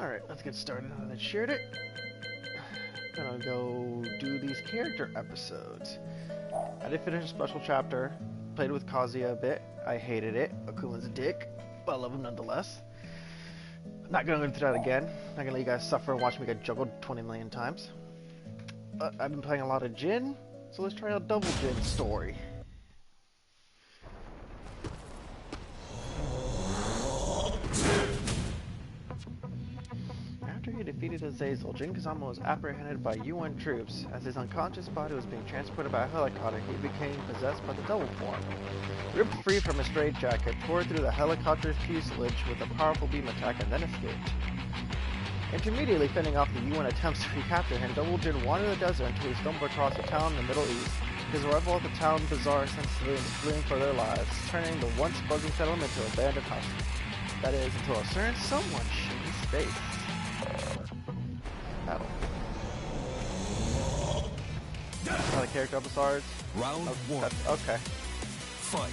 Alright, let's get started on it. Shared it. Gonna go do these character episodes. I did finish a special chapter. Played with Kazuya a bit. I hated it. Akuma's a dick, but I love him nonetheless. I'm not gonna go through that again. Not gonna let you guys suffer and watch me get juggled 20 million times. I've been playing a lot of Jin, so let's try a double Jin story. After he defeated Azazel, Jin Kazama was apprehended by UN troops. As his unconscious body was being transported by a helicopter, he became possessed by the double form. Ripped free from his straitjacket, tore through the helicopter's fuselage with a powerful beam attack and then escaped. Intermediately fending off the UN attempts to recapture him, Double Jin wandered the desert until he stumbled across a town in the Middle East. His arrival at the town bazaar sent civilians fleeing for their lives, turning the once buzzing settlement into a abandoned house. That is, until a certain someone showed his face. Battle. Oh, the character episodes. Round one. Okay. Fight.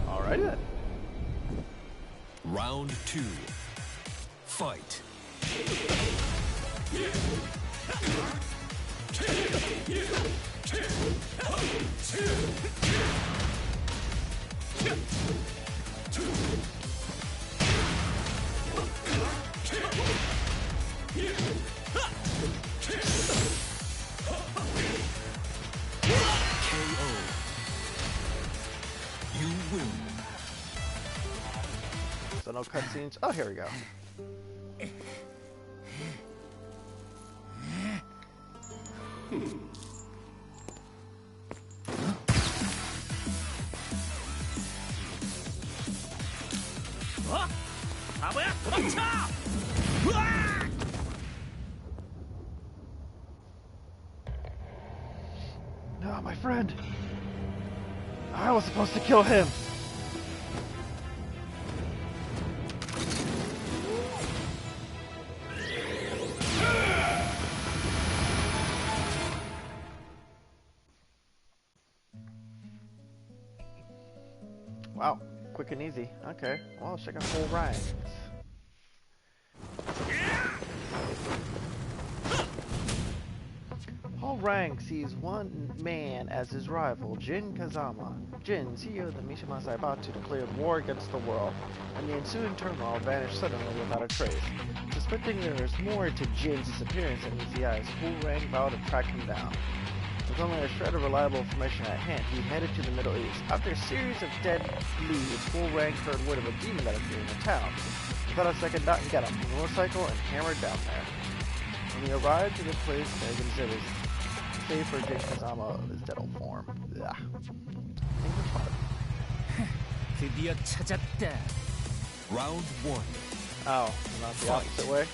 Alright then. Round two. Fight. You win. So no cutscenes. Oh, here we go. No, my friend. I was supposed to kill him. Wow, quick and easy. Okay, well, let's check out full ranks. Whole rank sees one man as his rival, Jin Kazama. Jin, CEO of the Mishima Zaibatsu, declared war against the world, and the ensuing turmoil vanished suddenly without a trace. Suspecting there is more to Jin's disappearance than meets the eyes, Whole Rank vowed to track him down. With only a shred of reliable information at hand, he headed to the Middle East. After a series of dead leads, Full Rank heard word of a demon that appeared in the town. Without a second thought, he got on a motorcycle and hammered down there. When he arrived to the place, there was save for Jin Kazama of his dead old form. Ugh. 드디어 찾았다. Round one. Oh, not the opposite way?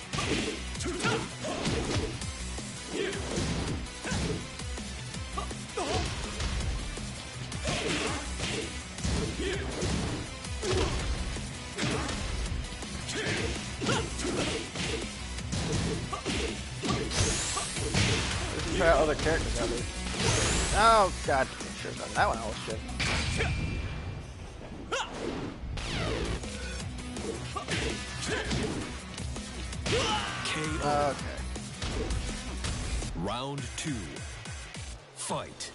Let's try out other characters at least. Oh, god. Sure done that one. Oh, shit. KO. Okay. Round two. Fight.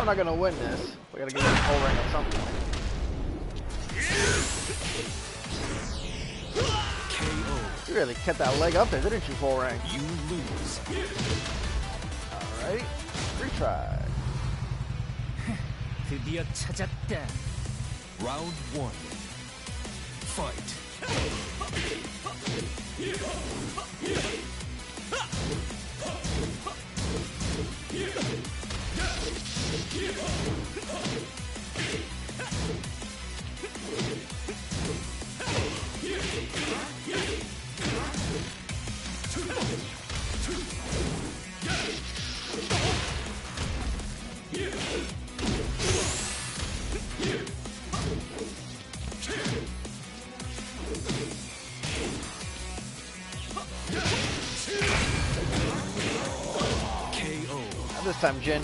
we're not gonna win this. We gotta get a full rank at some point. KO. You really kept that leg up there, didn't you, full rank? You lose. Alright, retry. 드디어 찾았다. Round 1. Fight. This time, Jin.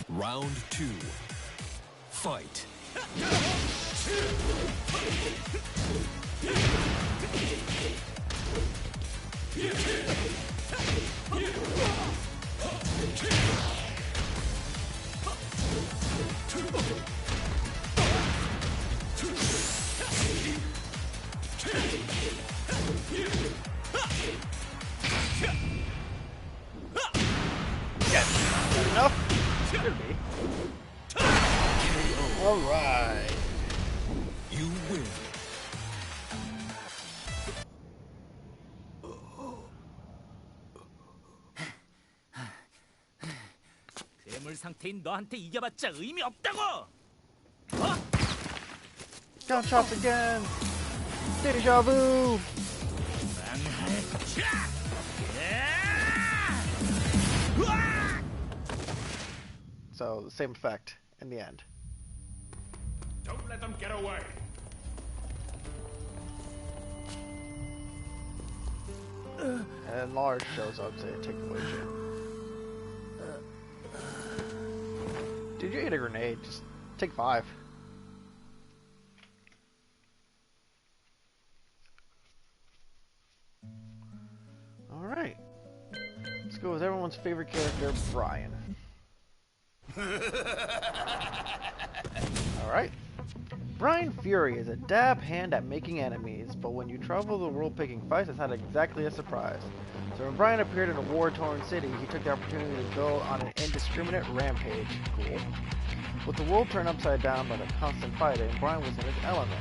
Round 2. Fight. Enough? Should be. Alright. You win. 괴물 상태인 너한테 이겨봤자 의미 없다고. Jump shots again. Deja vu. So the same effect in the end. Don't let them get away. And Lars shows up to take away Jin. Did you hit a grenade? Just take 5. Alright. Let's go with everyone's favorite character, Brian. Alright. Brian Fury is a dab hand at making enemies, but when you travel the world picking fights, it's not exactly a surprise. So when Brian appeared in a war-torn city, he took the opportunity to go on an indiscriminate rampage. Cool. With the world turned upside down by the constant fighting, Brian was in his element.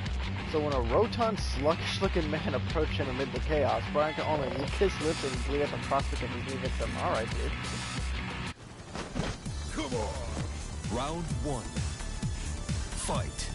So when a rotund, sluggish-looking man approached him amid the chaos, Brian could only lick his lips and bleed at the prospect of his new victim. Alright, dude. Come on. Round 1. Fight.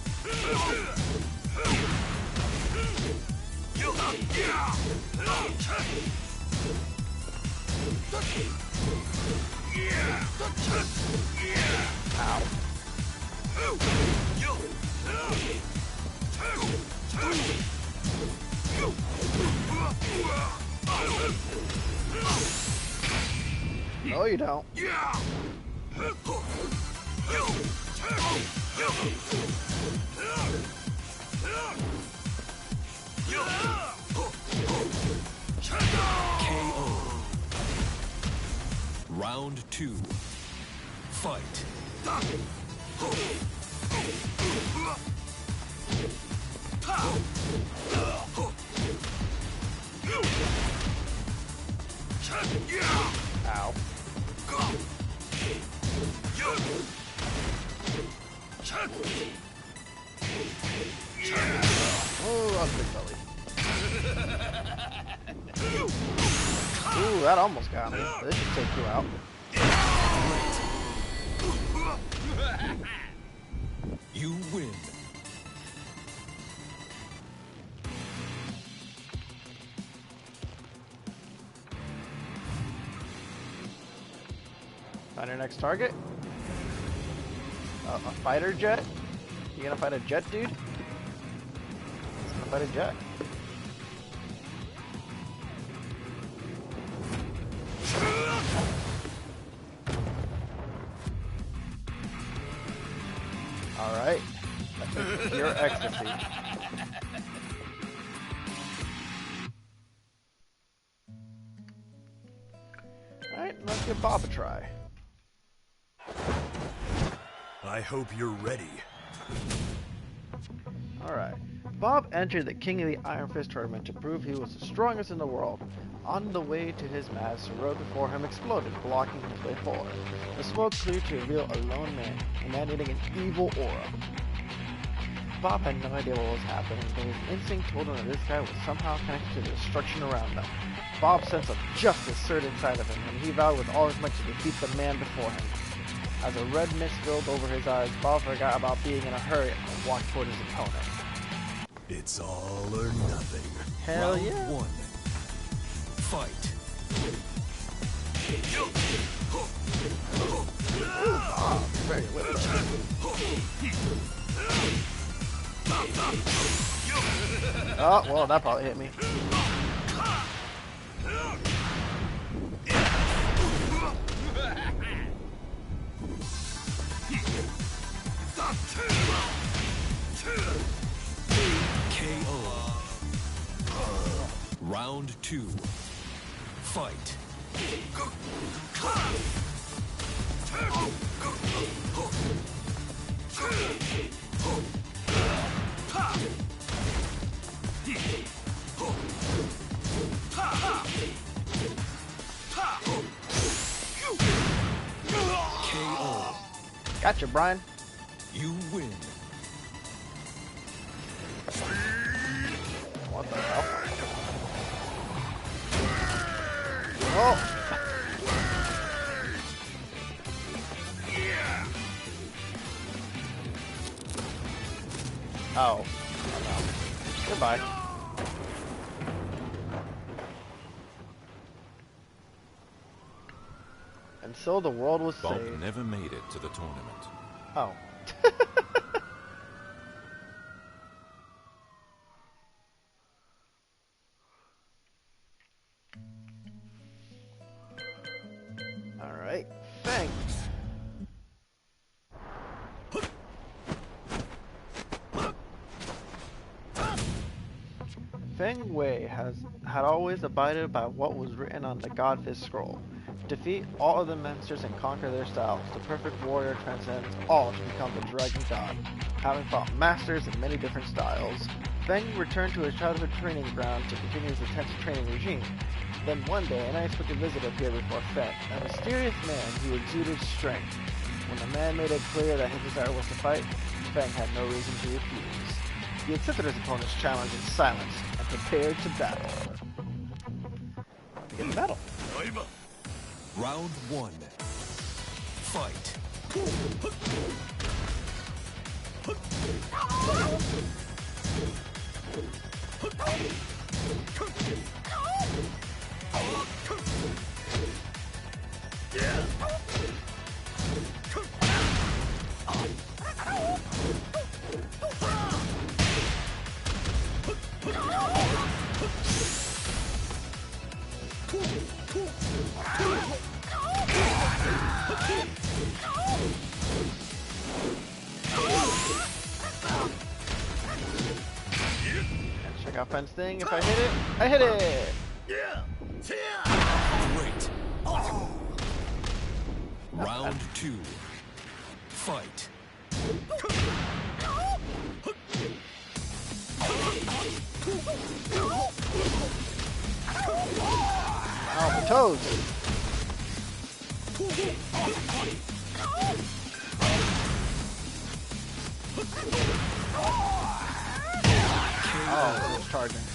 No, you don't. KO. Round 2. Fight. Ow. Oh, that's big belly. Ooh, that almost got me. This should take you out. You win. Find your next target. A fighter jet? You gonna fight a jet, dude? Gonna fight a jet. Alright. That's pure ecstasy. Alright, let's give Bob a try. I hope you're ready. Alright. Bob entered the King of the Iron Fist tournament to prove he was the strongest in the world. On the way to his match, the road before him exploded, blocking his way forward. The smoke cleared to reveal a lone man, emanating an evil aura. Bob had no idea what was happening, but his instinct told him that this guy was somehow connected to the destruction around them. Bob's sense of justice stirred inside of him, and he vowed with all his might to defeat the man before him. As a red mist filled over his eyes, Bob forgot about being in a hurry and walked toward his opponent. It's all or nothing. Hell Round yeah. 1. Fight. Very whipped. Oh, well, that probably hit me. KO. Round 2. Fight. KO. Gotcha, Brian. You win. What the hell? Oh! Oh. No. Goodbye. And so the world was Bob saved. never made it to the tournament. Oh. Alright. Thanks. Feng Wei had always abided by what was written on the God Fist scroll. Defeat all other monsters and conquer their styles. The perfect warrior transcends all to become the Dragon God. Having fought masters in many different styles, Feng returned to his childhood training ground to continue his intense training regime. Then one day, an unexpected visitor appeared before Feng, a mysterious man who exuded strength. When the man made it clear that his desire was to fight, Feng had no reason to refuse. He accepted his opponent's challenge in silence and prepared to battle. Begin the battle. Round 1. Fight. Check out Fen's thing. If I hit it, I hit it! Great. Round 2. Fight. Oh, my toes! Oh, it was charging.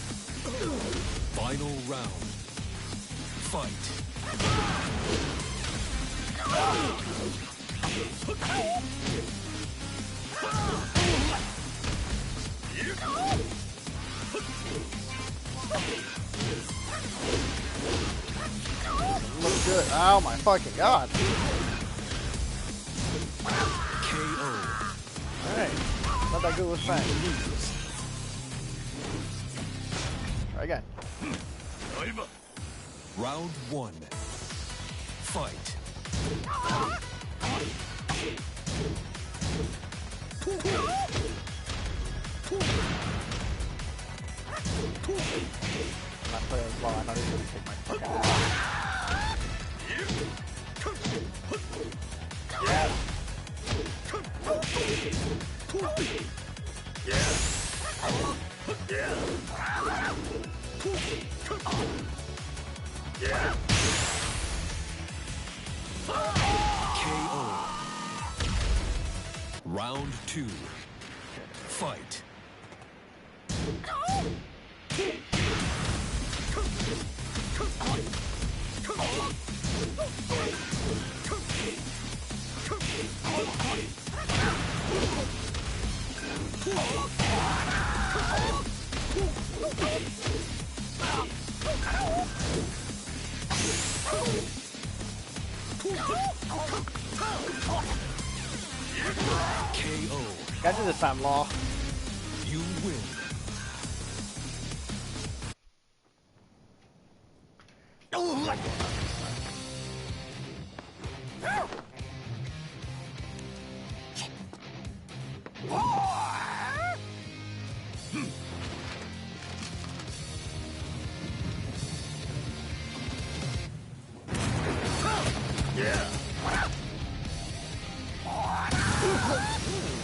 Final round. Fight. Looks good. Oh my fucking god. KO. Alright. Not that good with Fang. Try again. Round 1. Fight. I'm not playing as well. I know he's gonna take my fucking ass. Round 2. Fight. KO. Got you this time, Law. You win.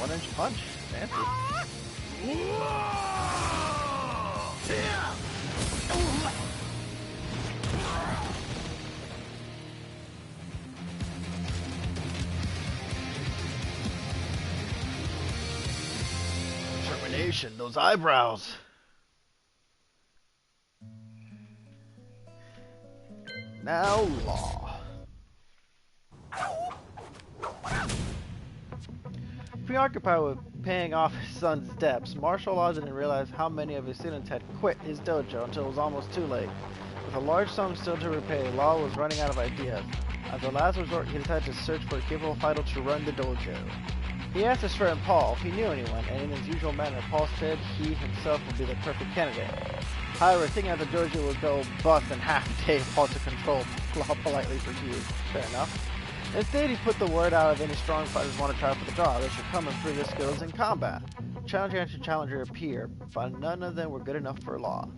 One-inch punch. Fancy. Determination, those eyebrows. Now, Law. Preoccupied with paying off his son's debts, Martial Law didn't realize how many of his students had quit his dojo until it was almost too late. With a large sum still to repay, Law was running out of ideas. As a last resort, he decided to search for a capable fighter to run the dojo. He asked his friend Paul if he knew anyone, and in his usual manner, Paul said he himself would be the perfect candidate. However, thinking that the dojo would go bust in half a day, Paul took control. Law politely refused. Fair enough. Instead, he put the word out of any strong fighters want to try for the job. They should come and prove their skills in combat. Challenger after challenger appeared, but none of them were good enough for Law.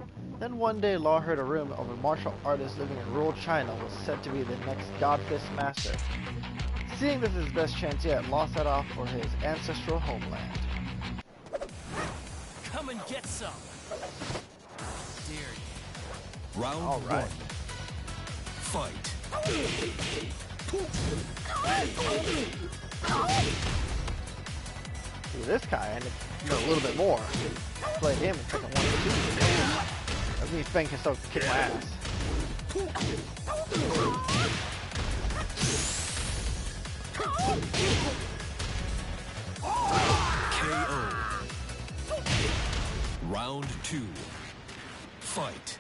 Then one day, Law heard a rumor of a martial artist living in rural China was said to be the next God-Fist master. Seeing this as his best chance yet, Law set off for his ancestral homeland. Come and get some. Dare you. Round All right. 1. Fight. See, this guy, and a little bit more. Play him in second 1 and 2. That means Feng can still kick my ass. KO. Round 2. Fight.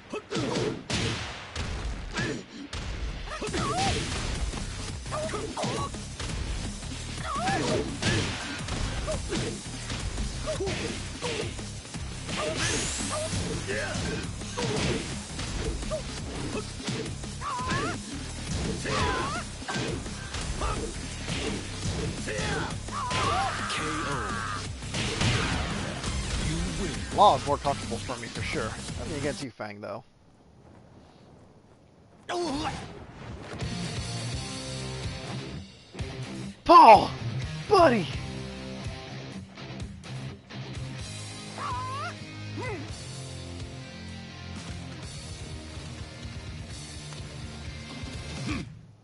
Law is more comfortable for me for sure. Nothing against you, Fang, though. Paul! Buddy!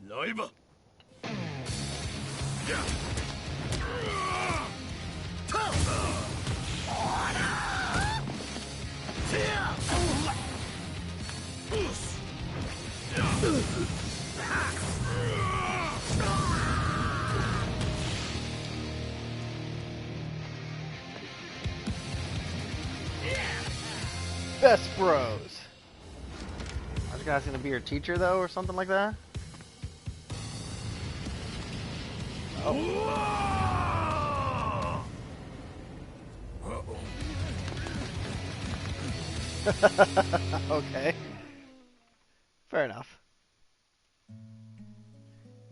라이바. Best bros. I was gonna be your teacher though, or something like that. Oh. Okay. Fair enough.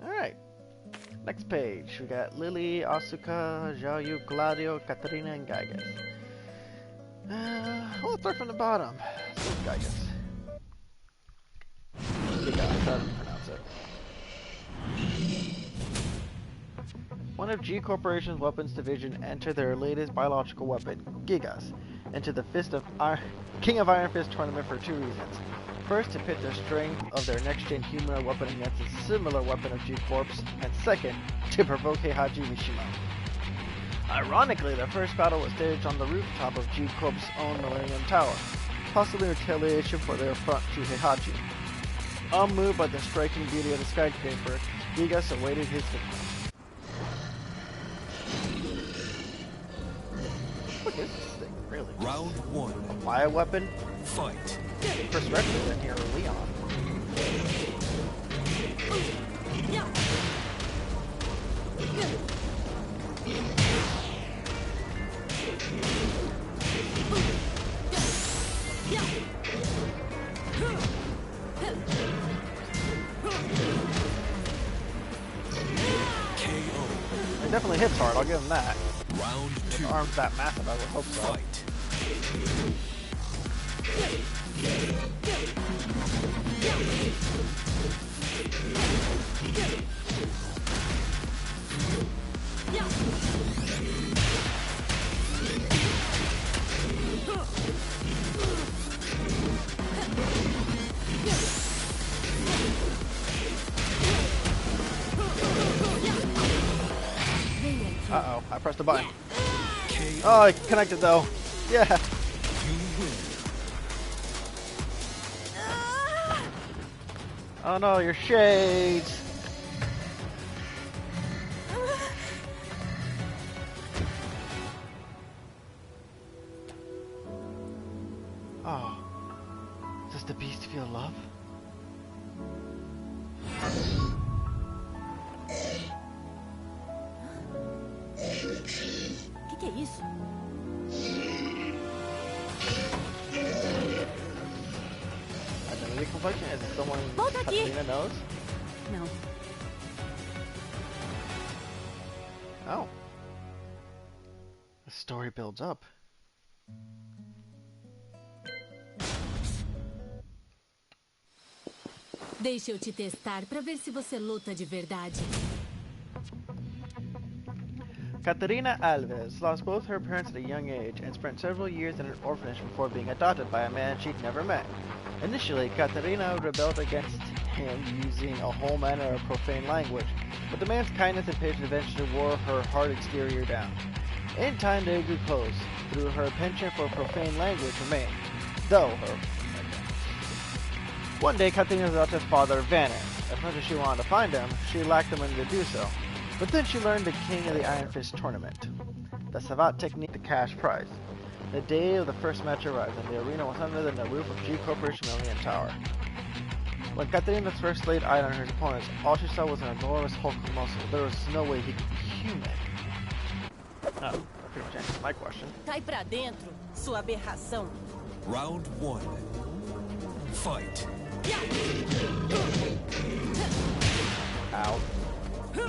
Alright. Next page. We got Lily, Asuka, Xiaoyu, Gladio, Katarina, and Gygas. Let's start from the bottom. So Gygas. Gygas, how do you pronounce it? One of G Corporation's weapons division entered their latest biological weapon, Gigas, into the King of Iron Fist tournament for two reasons. First, to pit the strength of their next-gen humanoid weapon against a similar weapon of G Corp's, and second, to provoke Heihachi Mishima. Ironically, their first battle was staged on the rooftop of G Corp's own Millennium Tower, possibly in retaliation for their affront to Heihachi. Unmoved by the striking beauty of the skyscraper, Gigas awaited his victim. What is this thing, really? Round one. A bioweapon? Fight. First record in here, Leon. KO. It definitely hits hard, I'll give him that. Round With two. arms that massive, I would hope so. Fight. Uh-oh, I pressed a button. KO. Oh, it connected though. Yeah. You win. Oh no, your shades. Oh. Does the beast feel love? Que é isso? Identity confliction? Is it someone Volta aqui. Katarina knows? Não. Oh. The story builds up. Deixa eu te testar pra ver se você luta de verdade. Catarina Alves lost both her parents at a young age and spent several years in an orphanage before being adopted by a man she'd never met. Initially, Catarina rebelled against him using a whole manner of profane language, but the man's kindness and patience eventually wore her hard exterior down. In time, they grew close, through her penchant for profane language remained, though her... One day, Catarina's adoptive father vanished. As much as she wanted to find him, she lacked the money to do so. But then she learned the king of the Iron Fist tournament, the Savat technique, the cash prize. The day of the first match arrived, and the arena was under the roof of G Corporation Millennium Tower. When Catarina first laid eyes on her opponents, all she saw was an enormous hulk of muscle. There was no way he could be human. Oh, that pretty much answers my question. Cai pra dentro, sua aberração. Round one. Fight. Ow. KO.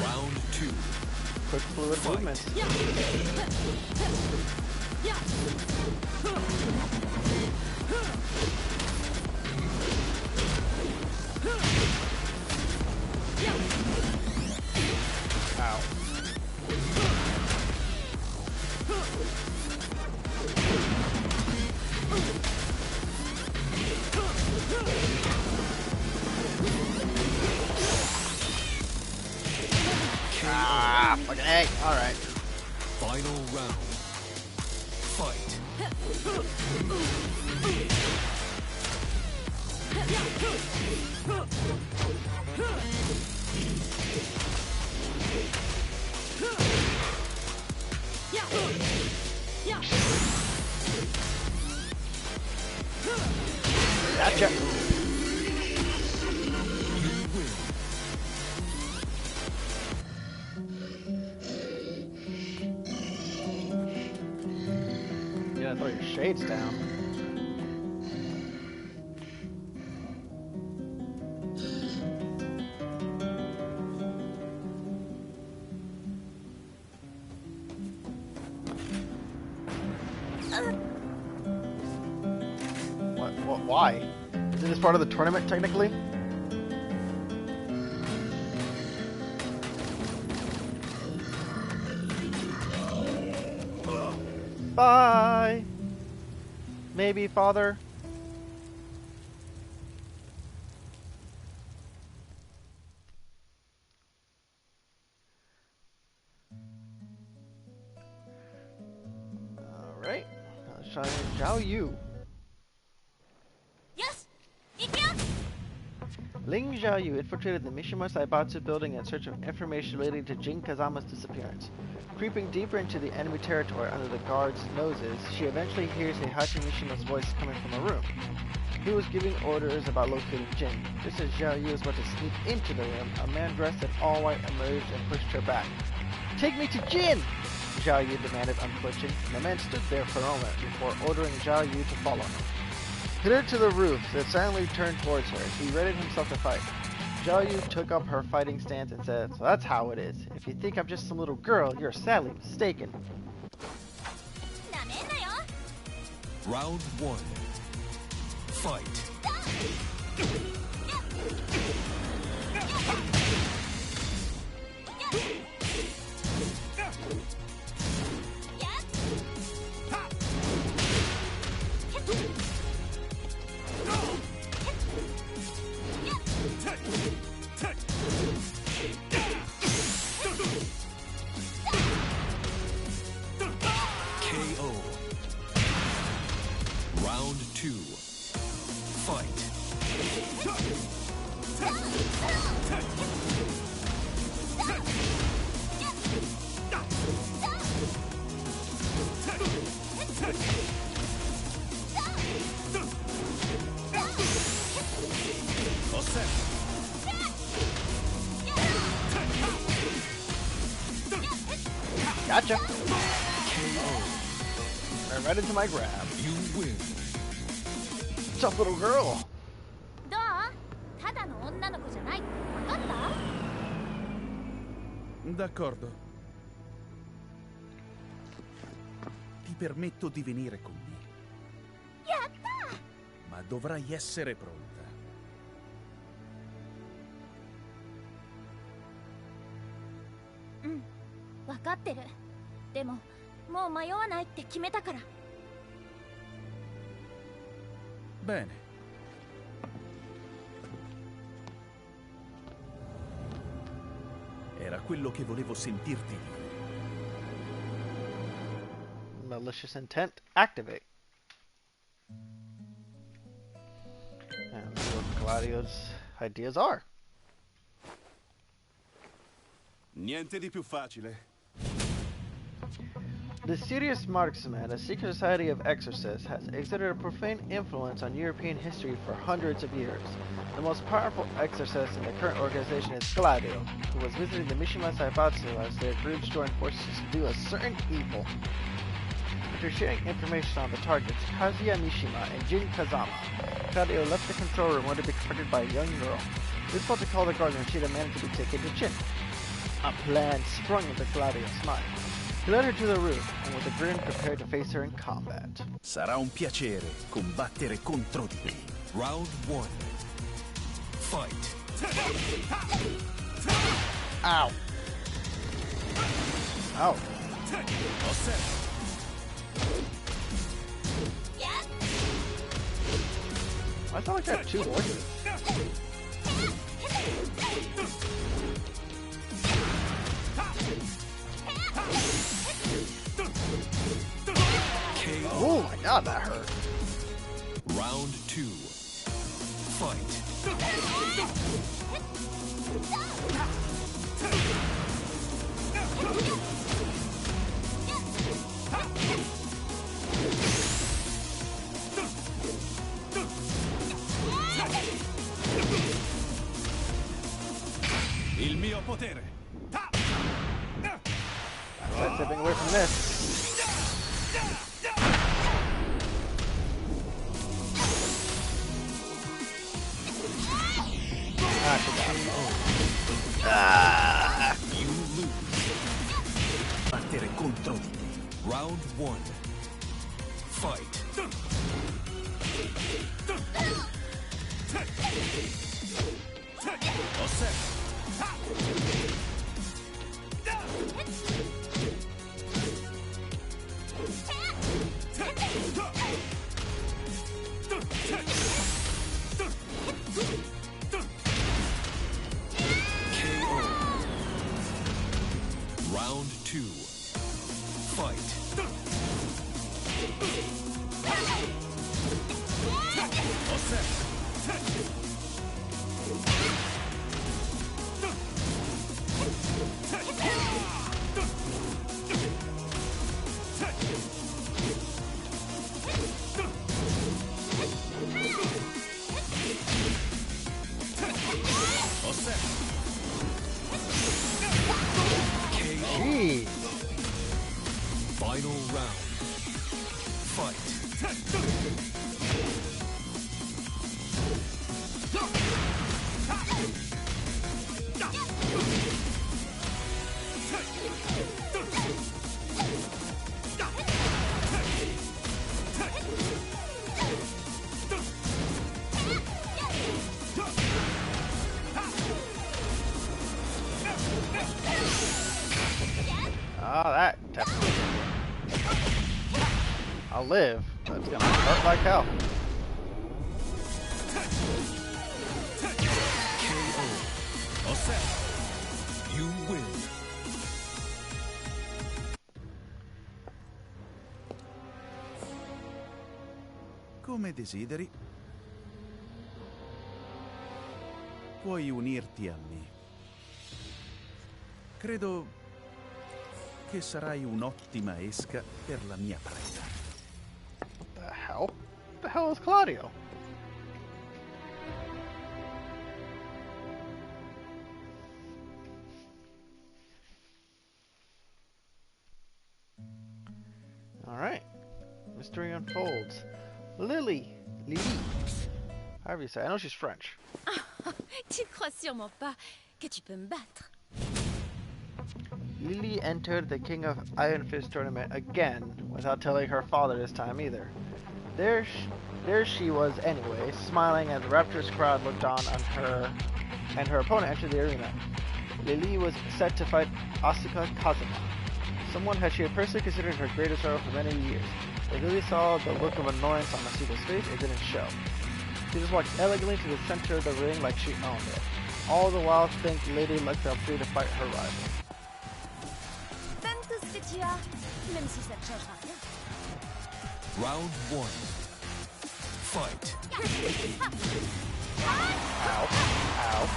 Round two. Quick fluid Fight. movements. Ow. Ah, fucking A. Alright. Final round. Fight. Gotcha. You win. You gotta throw your shades down. What? Why? Isn't this part of the tournament, technically? Bye. Maybe, father. Alright. Let's try Zhao Yu. Yes! Ikyo! Ling Xiaoyu infiltrated the Mishima Saibatsu building in search of information relating to Jin Kazama's disappearance. Creeping deeper into the enemy territory under the guards' noses, she eventually hears Heihachi Mishima's voice coming from a room. He was giving orders about locating Jin. Just as Xiaoyu was about to sneak into the room, a man dressed in all white emerged and pushed her back. "Take me to Jin!" Xiaoyu demanded, unflinching. The man stood there for a moment before ordering Xiaoyu to follow him. He led her to the roof, then silently turned towards her. He readied himself to fight. Xiaoyu took up her fighting stance and said, "So that's how it is. If you think I'm just some little girl, you're sadly mistaken." Round 1. Fight. KO. Round 2. Fight. Gotcha. KO. Right into my grab. You win. Tough little girl. どう？ただの女の子じゃない。わかった？ D'accordo. Ti permetto di venire con me. やった！ Ma dovrai essere pronta. うん、わかってる。でも、もう迷わないって決めたから。 Bene. Era quello che volevo sentirti dire. Malicious intent, activate. And see what Gladio's ideas are. Niente di più facile. The serious marksman, a secret society of exorcists, has exerted a profane influence on European history for hundreds of years. The most powerful exorcist in the current organization is Gladio, who was visiting the Mishima Saibatsu as their groups joined forces to do a certain evil. After sharing information on the targets, Kazuya Mishima and Jin Kazama, Gladio left the control room only to be confronted by a young girl. This felt to call the guardian, she demanded to be taken to Jin. A plan sprung into Gladio's mind. He led her to the roof, and with a grin prepared to face her in combat. Sarà un piacere combattere contro di te. Round 1. Fight. Ow. Ow. I thought I got two horses. Oh my god, that hurt. Round 2. Fight. Il mio potere. I'm stepping away from this. Ah, You lose. Battere contro di te. Round 1. Fight. Fight. All set. All set. Jeez. Final round. Fight. Ah, that definitely. I'll live. That's gonna hurt like hell. KO. All set. You win. Come desideri. Puoi unirti a me. Credo che sarai un'ottima esca per la mia preda. What the hell? What the hell is Claudio? Alright. Mystery unfolds. Lily. However you say. I know she's French. Tu ne crois sûrement pas que tu peux me battre. Lily entered the King of Iron Fist tournament again, without telling her father this time either. There she was anyway, smiling as the rapturous crowd looked on her, and her opponent entered the arena. Lily was set to fight Asuka Kazuma, someone she had personally considered her greatest rival for many years. As Lily saw the look of annoyance on Asuka's face, it didn't show. She just walked elegantly to the center of the ring like she owned it. All the while, think Lady looked up free to fight her rival. Donne tout ce que tu as, même si ça ne changera rien. Round 1. Fight. Ow. Ow.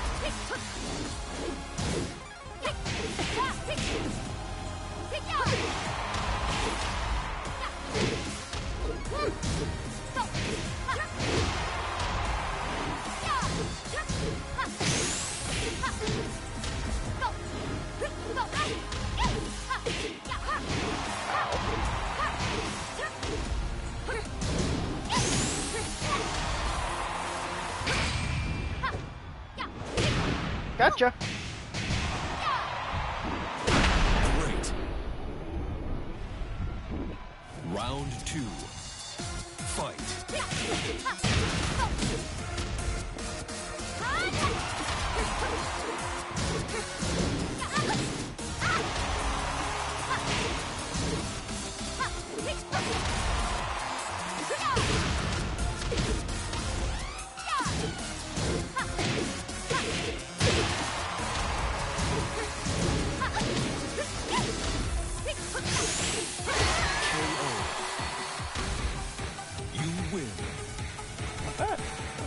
Gotcha. Great. Round 2. Fight.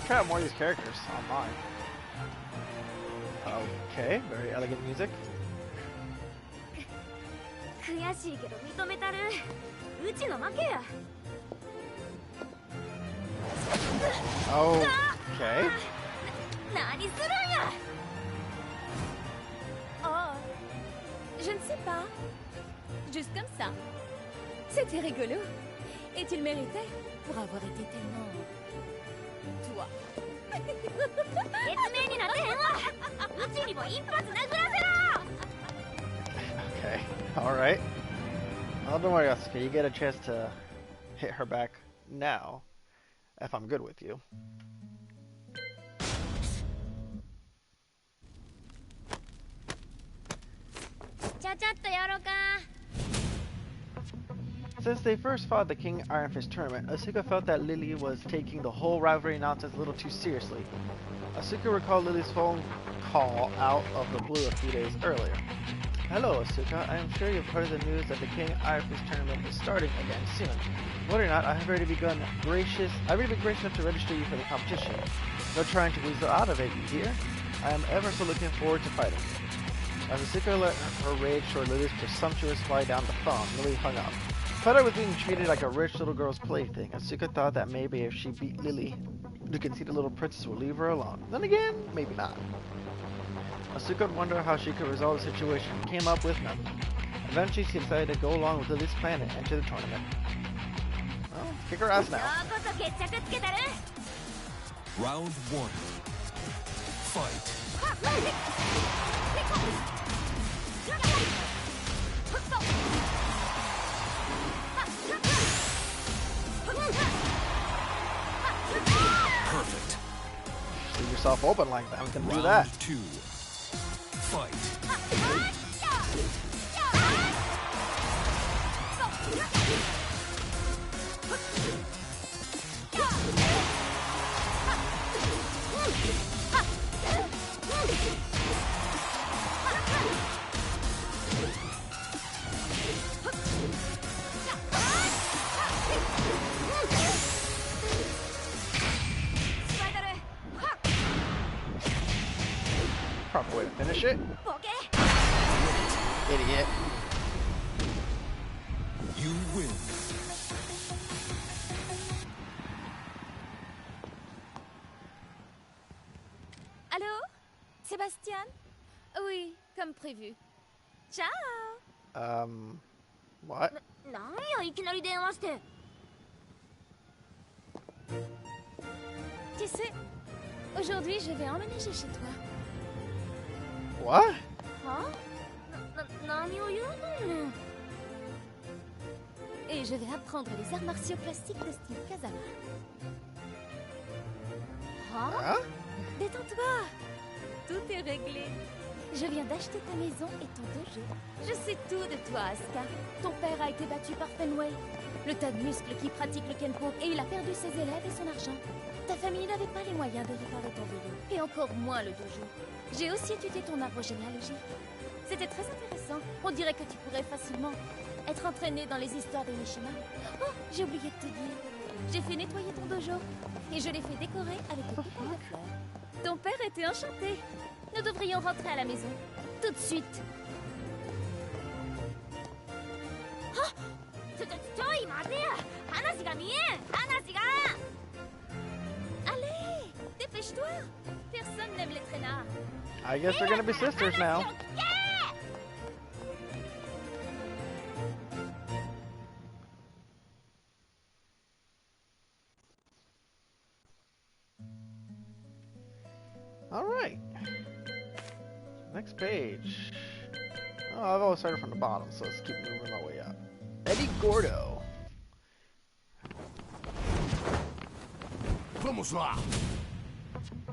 Try out more of these characters online. Okay, very elegant music. 悔しいけど認めたる。うちの負けや。Okay. 何するんや。Oh, je ne sais pas. Juste comme ça. C'était rigolo. Et tu le méritais pour avoir été tellement... toi. 説明になってへんわ。うちにも一発殴らせろ。 Okay. Alright. Well, don't worry, Asuka. You get a chance to hit her back now, if I'm good with you. Since they first fought the King Iron Fist tournament, Asuka felt that Lily was taking the whole rivalry nonsense a little too seriously. Asuka recalled Lily's phone call out of the blue a few days earlier. Hello, Asuka. I am sure you've heard the news that the King Iris tournament is starting again soon. Whether or not, I've already been gracious enough to register you for the competition. No trying to weasel out of it, you hear? I am ever so looking forward to fighting. As Asuka let her rage show Lily's presumptuous fly down the phone, Lily hung up. Feta was being treated like a rich little girl's plaything. Asuka thought that maybe if she beat Lily, the conceited little princess would leave her alone. Then again, maybe not. Asuka wondered how she could resolve the situation and came up with nothing. Eventually, she decided to go along with Lily's plan and enter the tournament. Well, kick her ass now. Round 1. Fight. Perfect. Leave yourself open like that. I'm gonna do that. Round 2. Fight. Proper way to finish it. Idiot. You win. Allô? Sébastien? Oui, comme prévu. Ciao! What? なんやいきなり電話して。Tu sais, aujourd'hui je vais emménager chez toi. What? は？何を言うのね。Et je vais apprendre les arts martiaux classiques de style Kazama. Huh? Détends-toi. Tout est réglé. Je viens d'acheter ta maison et ton dojo. Je sais tout de toi, Asuka. Ton père a été battu par Fenway, le tas de muscles qui pratique le Kenpo, et il a perdu ses élèves et son argent. Ta famille n'avait pas les moyens de réparer ton vélo, et encore moins le dojo. J'ai aussi étudié ton arbre généalogique. C'était très intéressant. On dirait que tu pourrais facilement être entraîné dans les histoires des Mishima. Oh, j'ai oublié de te dire. J'ai fait nettoyer ton dojo, et je l'ai fait décorer avec des coupons de fleurs. Ton père était enchanté. Nous devrions rentrer à la maison. Tout de suite. Allez, dépêche-toi. Personne n'aime les traînards. I guess they're gonna be sisters now. Alright. Next page. Oh, I've always started from the bottom, so let's keep moving our way up. Eddie Gordo. Vamos lá!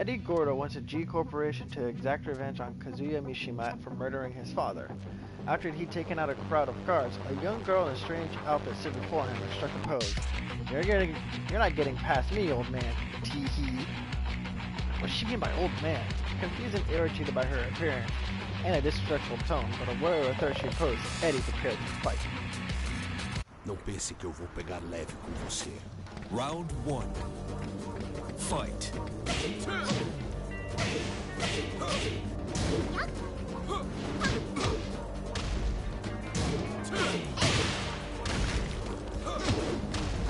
Eddie Gordo went to G Corporation to exact revenge on Kazuya Mishima for murdering his father. After he'd taken out a crowd of guards, a young girl in a strange outfit stood before him and struck a pose. You're not getting past me, old man. Tee-hee. What does she mean by old man? Confused and irritated by her appearance and a disrespectful tone, but aware of the third she posed, Eddie prepared to fight. Não pense que eu vou pegar leve com você. Round 1. Fight.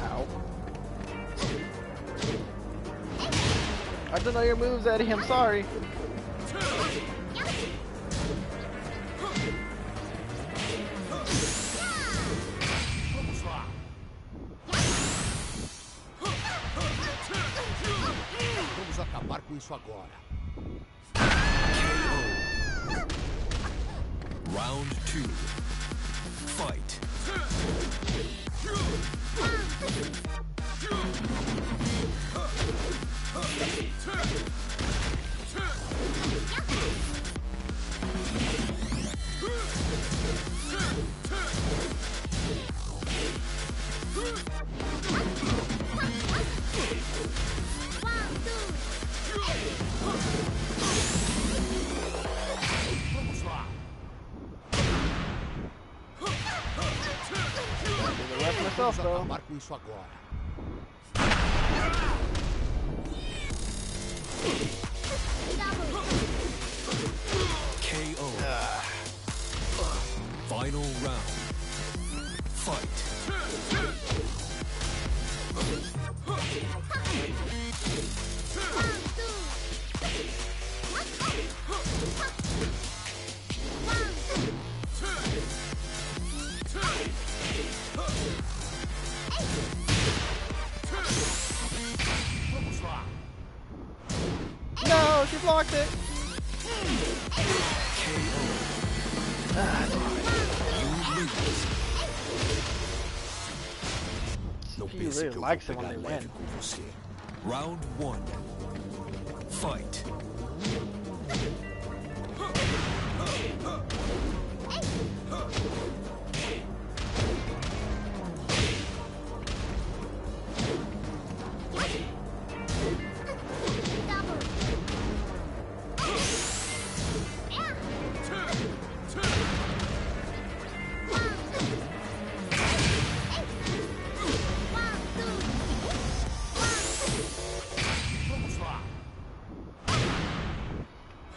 Ow. I don't know your moves, Eddie. I'm sorry. Vamos acabar com isso agora. Round 2. Fight. Vamos lá! myself, though. Acabar com isso agora. KO. Final round. Fight. No, she blocked it. Não He pense really que eu likes vou it when pegar they leve win. com você. Round 1. Fight.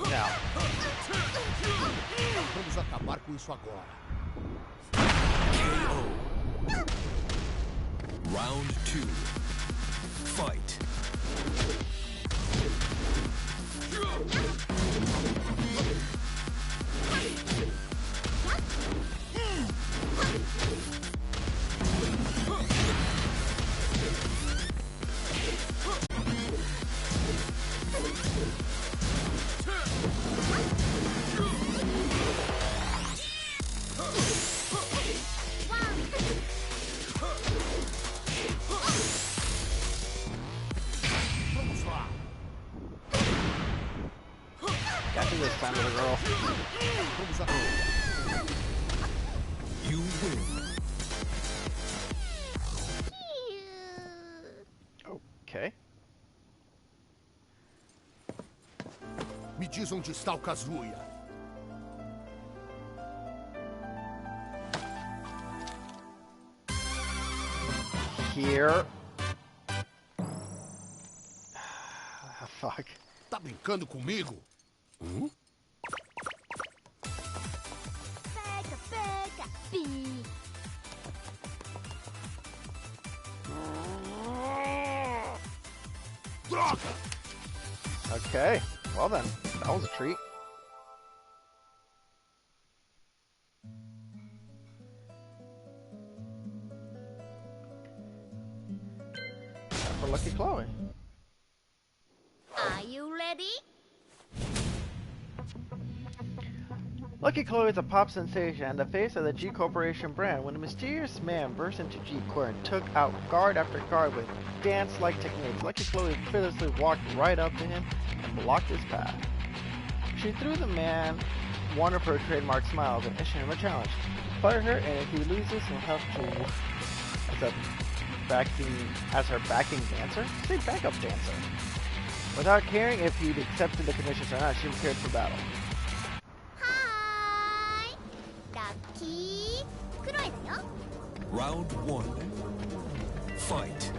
Now, Vamos acabar com isso agora. KO. Round 2. Fight. got you this time, little girl. Vamos acabar. You win. Okay. Me diz onde está o Kazuya. Here. Fuck. Tá brincando comigo? Pega, pega, pi. Droga! Okay. Well then, that was a treat. Time for Lucky Chloe. Are you ready? Lucky Chloe is a pop sensation and the face of the G Corporation brand when a mysterious man burst into G Corp and took out guard after guard with dance-like techniques. Lucky Chloe fearlessly walked right up to him and blocked his path. She threw the man one of her trademark smiles and issued him a challenge. Fire her, and if he loses, he'll have to as her backing dancer? Say backup dancer. Without caring if he'd accepted the conditions or not, she prepared for battle. Hi! Lucky Chloe だよ。 Round 1. Fight.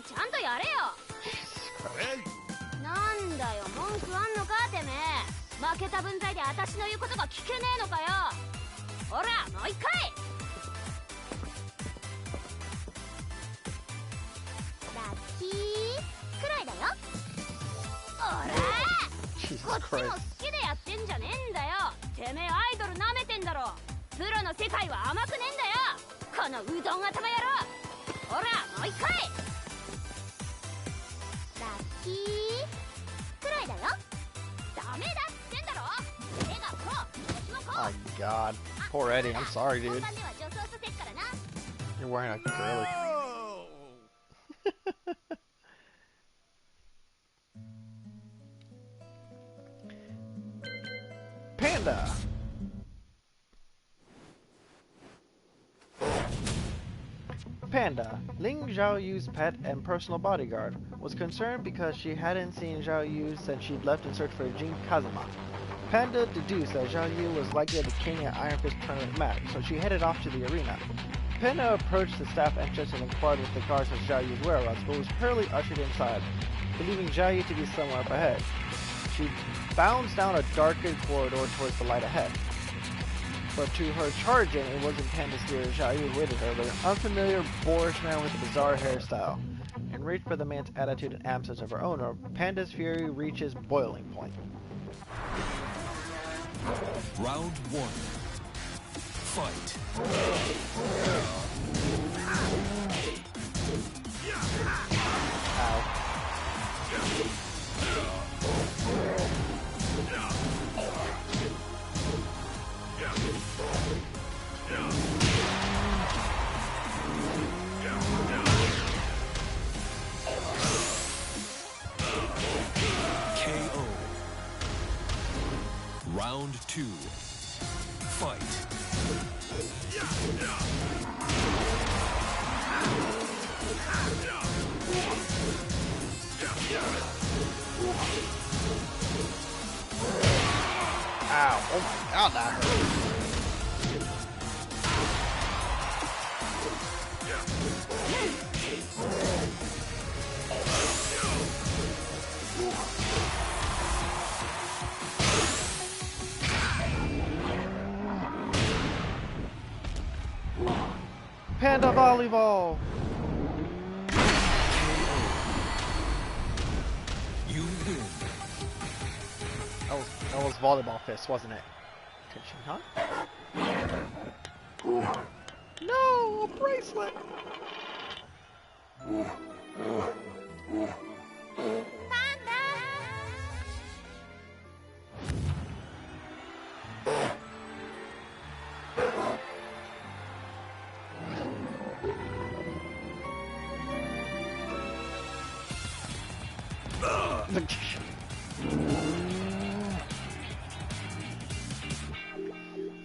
ちゃんとやれよ。なんだよ、文句あんのかてめえ。負けた分際で私の言うことが聞けねえのかよ。ほら、もう一回。ラッキーくらいだよ。おらこっちも好きでやってんじゃねえんだよ。てめえアイドル舐めてんだろ。プロの世界は甘くねえんだよ、このうどん頭野郎。ほら、もう一回。ラッキーくらいだよ。ダメだってんだろ。手がこう、腰もこう。 My God, poor Eddie. I'm sorry, dude. 本番では助走させっからな。 You're wearing a girly. Panda. Panda, Ling Xiaoyu's pet and personal bodyguard, was concerned because she hadn't seen Xiaoyu since she'd left in search for Jin Kazama. Panda deduced that Xiaoyu was likely the king at Iron Fist tournament match, so she headed off to the arena. Panda approached the staff entrance and inquired with the guards of Xiaoyu's whereabouts, but was hurriedly ushered inside, believing Xiaoyu to be somewhere up ahead. She bounds down a darkened corridor towards the light ahead. But to her charging, it wasn't Panda's dear Xiaoyu who waited her, but an unfamiliar boorish man with a bizarre hairstyle. Enraged by the man's attitude and absence of her owner, Panda's fury reaches boiling point. Round 1. Fight. Ow. KO. Round 2. Fight. Ow. Oh my God, that hurt. Panda volleyball. You win. That was volleyball fist, wasn't it? Attention, huh? No, a bracelet.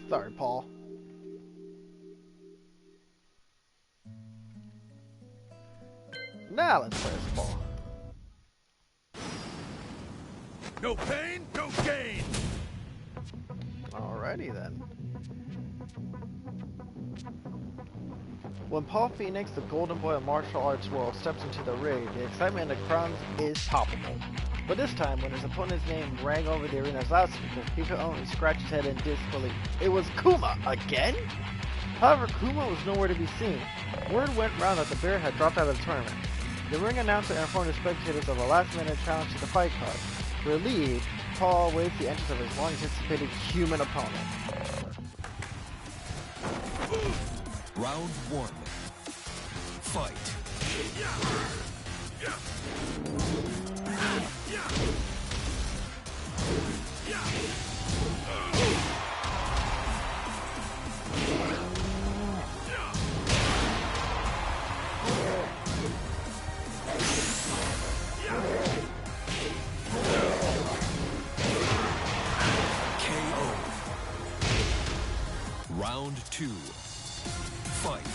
Sorry, Paul. Now let's play this ball. No pain, no gain. Alrighty then. When Paul Phoenix, the golden boy of martial arts world, steps into the ring, the excitement in the crowd is palpable. But this time, when his opponent's name rang over the arena's loudspeaker, he could only scratch his head in disbelief. It was Kuma again? However, Kuma was nowhere to be seen. Word went round that the bear had dropped out of the tournament. The ring announcer informed the spectators of a last-minute challenge to the fight card. Relieved, Paul awaits the entrance of his long-anticipated human opponent. Round 1. Fight. KO. Round 2. Fight.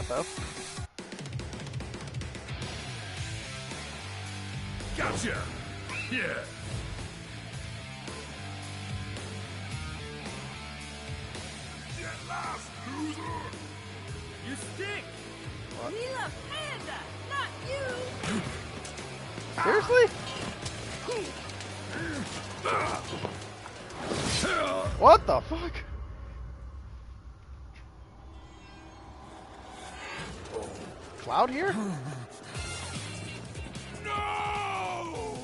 that though. Gotcha! Yeah! Get lost, loser! You stink! We love Panda, not you! Seriously? What the fuck? Cloud here? No!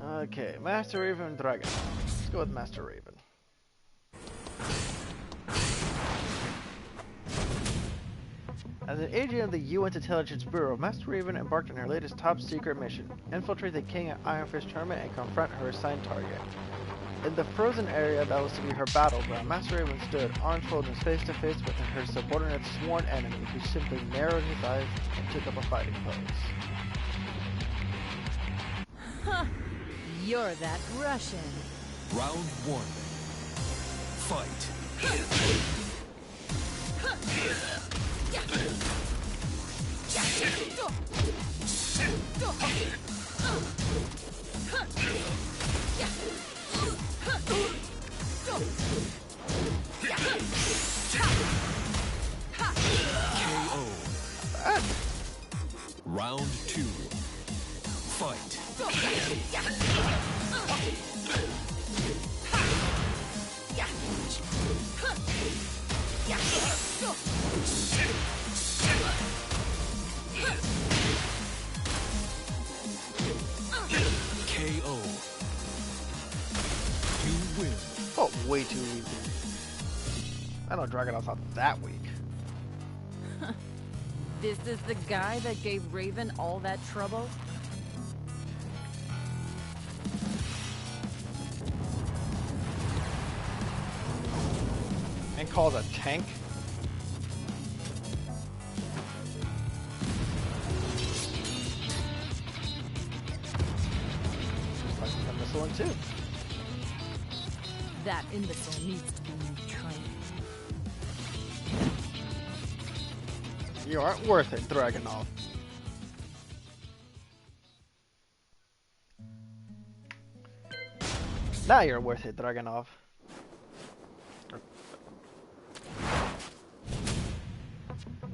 Okay, Master Raven and Dragon. Let's go with Master Raven. As an agent of the UN's Intelligence Bureau, Master Raven embarked on her latest top-secret mission: infiltrate the King Iron Fist tournament and confront her assigned target. In the frozen area that was to be her battleground, Master Raven stood, arms folded, face to face with her subordinate's sworn enemy, who simply narrowed his eyes and took up a fighting pose. Huh. You're that Russian. Round 1. Fight. KO. Round 2. Fight. KO. You win. Oh, way too easy. I know Dragonov's not that weak. This is the guy that gave Raven all that trouble? And calls a tank? Like the missile one too. That imbecile needs to be retrained. You aren't worth it, Dragunov. Now you're worth it, Dragunov.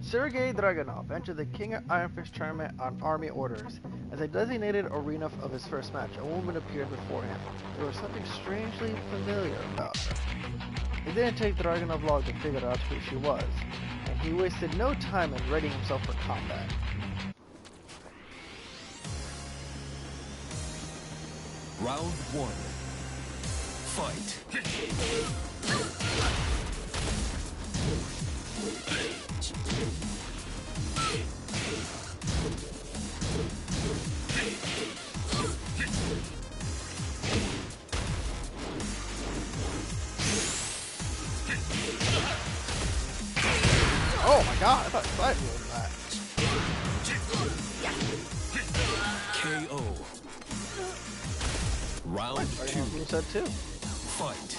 Sergei Dragunov entered the King of Iron Fist tournament on army orders. As a designated arena of his first match, a woman appeared before him. There was something strangely familiar about her. It didn't take Dragunov long to figure out who she was, and he wasted no time in readying himself for combat. Round 1. Fight. Oh my god, I thought Slide was that. KO. Round 2. You said too. Fight.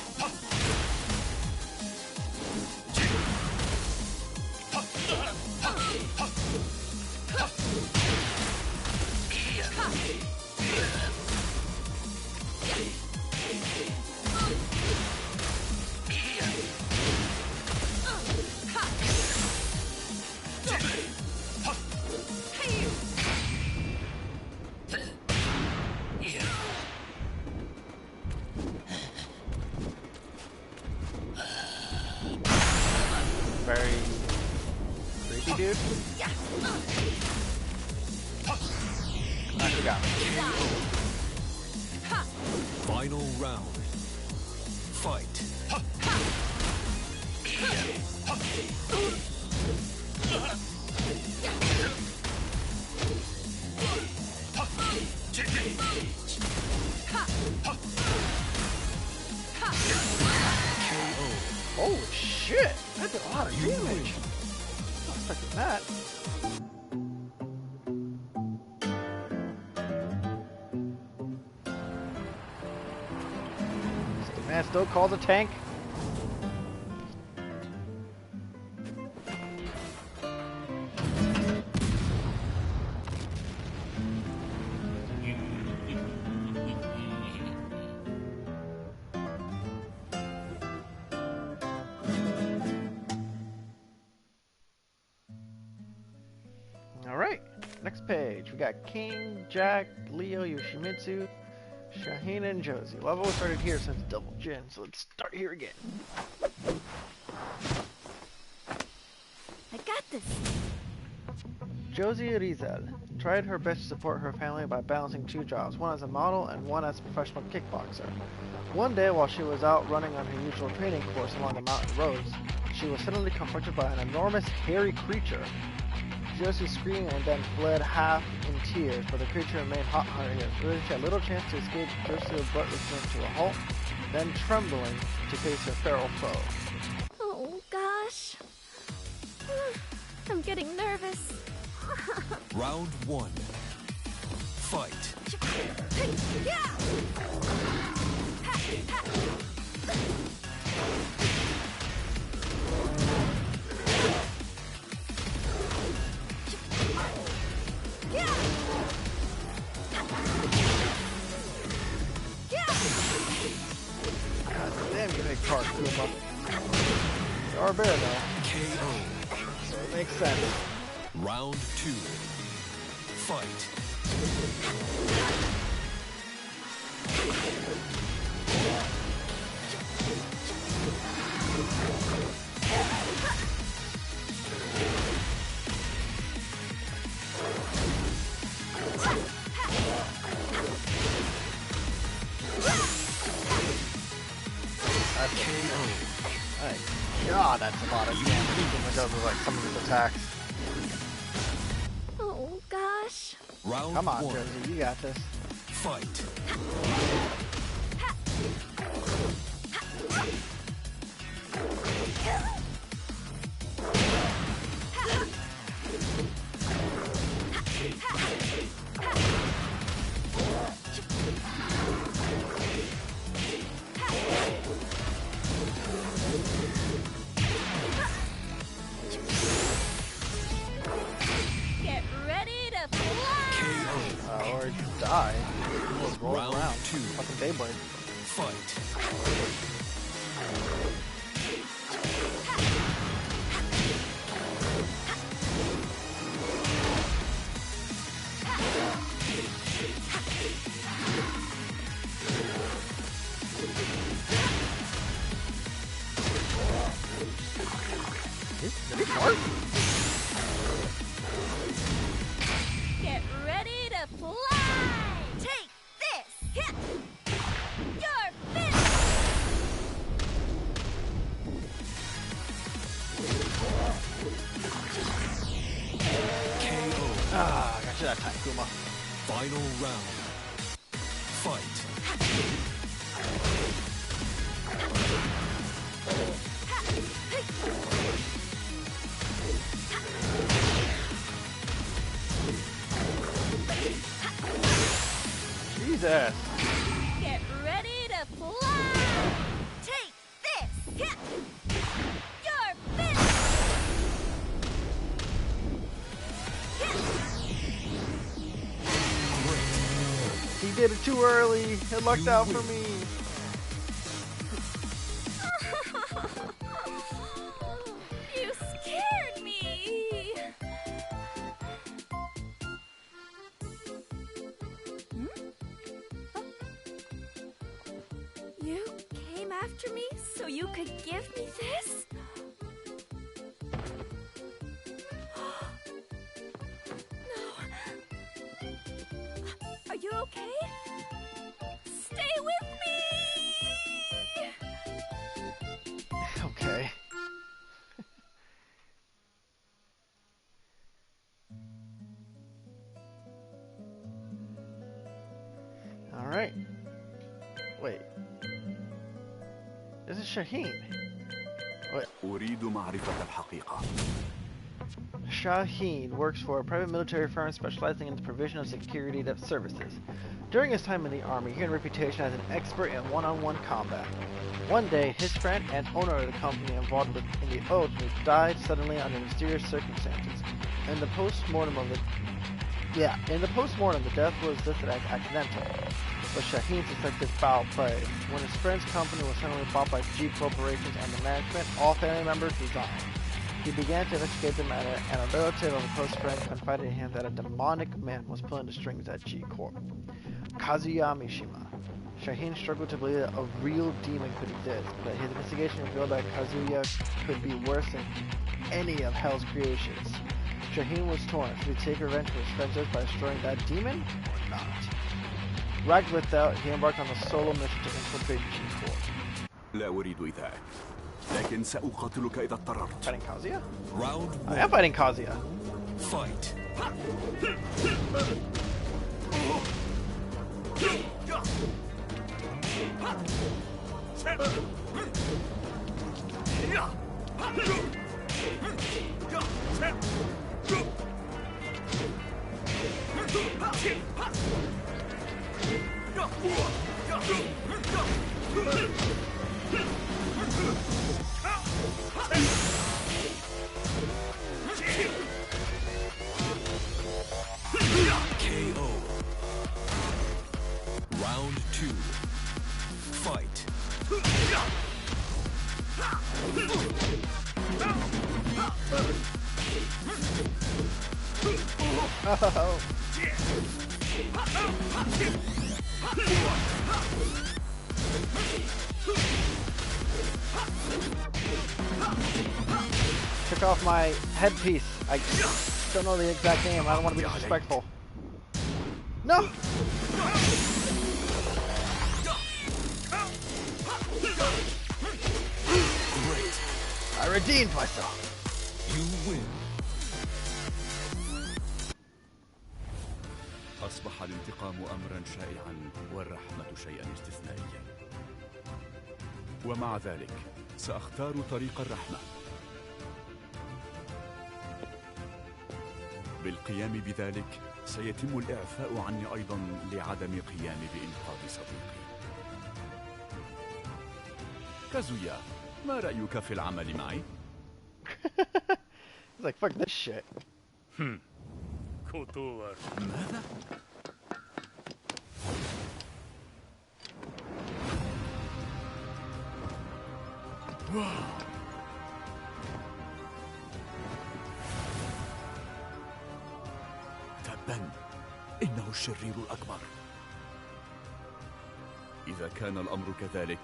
Very creepy, dude. I forgot. Final round. Fight. Holy shit! That did a lot of damage. I'm not expecting that. It's the still called a tank? Alright, next page. We got King, Jack, Leo, Yoshimitsu, Shaheen, and Josie. Well, I've always started here since Double Jin, so let's start here again. I got this. Josie Rizal tried her best to support her family by balancing two jobs, one as a model and one as a professional kickboxer. One day, while she was out running on her usual training course along the mountain roads, she was suddenly confronted by an enormous, hairy creature. Josie screamed and then fled half in tears, but the creature remained hot on her heels. Really, she had little chance to escape. Josie abruptly came to a halt, then trembling to face her feral foe. Oh, gosh. I'm getting nervous. Round 1. Fight. God damn, you big part, Kuma. You are a bear, though. KO. So it makes sense. Round 2. Fight. God, that's a lot of damage. Kuma does with like some of his attacks. Oh, gosh. Round Come on, 1. Josie, you got this. Fight. Get ready to fly! Or die. Just roll Round around. 2. Fucking Beyblade. Fight. Did he fart? Get ready to fly! Take this! Hit! You're finished! KO. Ah, got you that time, Kuma. Final round. Fight. Jesus. Get ready to fly! Take this! Hit! You're finished! He did it too early. It lucked out for me. You scared me! You came after me so you could give me this? No. Are you okay? Stay with me! Okay. Alright. Wait. This is Shaheen. Wait. أريد معرفة الحقيقة. Shaheen works for a private military firm specializing in the provision of security services. During his time in the army, he had a reputation as an expert in one-on-one combat. One day, his friend and owner of the company involved in the oath died suddenly under mysterious circumstances. In the post-mortem, the death was listed as accidental, but Shaheen suspected foul play. When his friend's company was suddenly bought by G corporations and the management, all family members resigned. He began to investigate the matter, and a relative of a close friend confided in him that a demonic man was pulling the strings at G Corp. Kazuya Mishima. Shaheen struggled to believe that a real demon could exist, but his investigation revealed that Kazuya could be worse than any of Hell's creations. Shaheen was torn. Should he take revenge for his friends by destroying that demon, or not? Ragged with doubt, he embarked on a solo mission to infiltrate G Corp. لا أريد إيذائك، لكن سأقاتلك إذا اضطررت. Fighting Kazuya? Round 1. I am fighting Kazuya. Fight. KO. Round 2. Fight. Oh. Took off my headpiece. I don't know the exact name. I don't want to be disrespectful. No! Great. I redeemed myself. You win. أصبح الانتقام أمرا شائعا والرحمة شيئا استثنائيا. ومع ذلك سأختار طريق الرحمة. بالقيام بذلك سيتم الإعفاء عني أيضا لعدم قيامي بإنقاذ صديقي. كازويا، ما رأيك في العمل معي؟ He's like, fuck this shit. ماذا؟ تبا، إنه الشرير الأكبر. إذا كان الأمر كذلك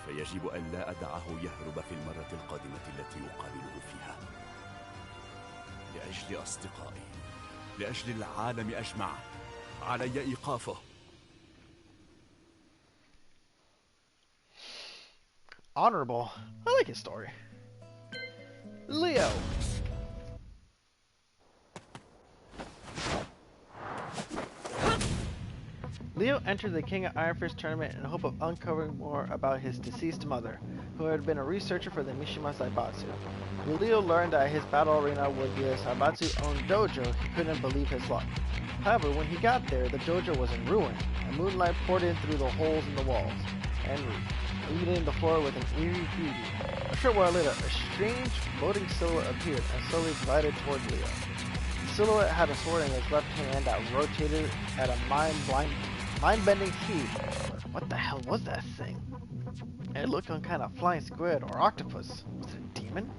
فيجب أن لا أدعه يهرب في المرة القادمة التي أقابله فيها. لأجل أصدقائي، لأجل العالم أجمع، علي إيقافه. Honorable. I like his story. Leo. Leo entered the King of Iron Fist tournament in the hope of uncovering more about his deceased mother, who had been a researcher for the Mishima Zaibatsu. When Leo learned that his battle arena was the Zaibatsu-owned dojo, he couldn't believe his luck. However, when he got there, the dojo was in ruin, and moonlight poured in through the holes in the walls and roof, illuminating the floor with an eerie beauty. A short while later, a strange, floating silhouette appeared and slowly glided toward Leo. The silhouette had a sword in his left hand that rotated at a mind-bending speed. What the hell was that thing? It looked like kind of flying squid or octopus. Was it a demon?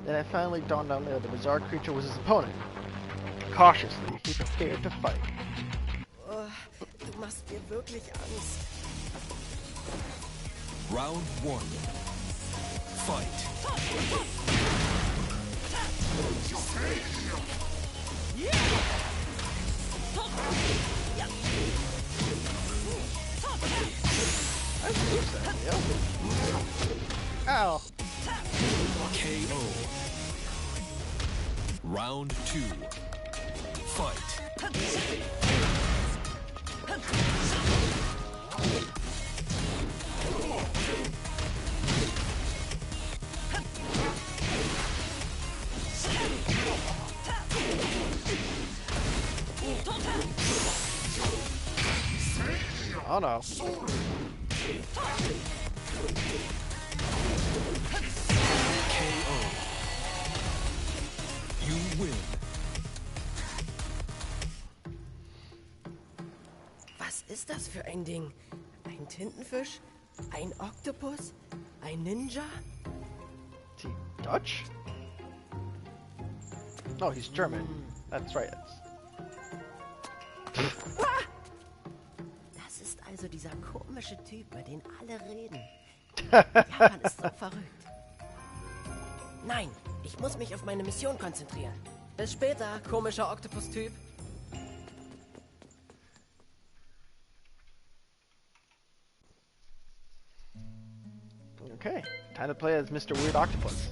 Then it finally dawned on Leo the bizarre creature was his opponent. Cautiously, he prepared to fight. Du machst mir wirklich Angst. Round 1. Fight. Ow. KO. Round 2. Fight. Oh no. KO. You win. Was ist das für ein Ding? Ein Tintenfisch? Ein Oktopus? Ein Ninja? Is he Dutch? No, he's German. That's right. Das ist also dieser komische Typ, über den alle reden. Japan ist so verrückt. Nein, ich muss mich auf meine Mission konzentrieren. Bis später, komischer Oktopus-Typ. Okay, time to play as Mr. Weird Octopus.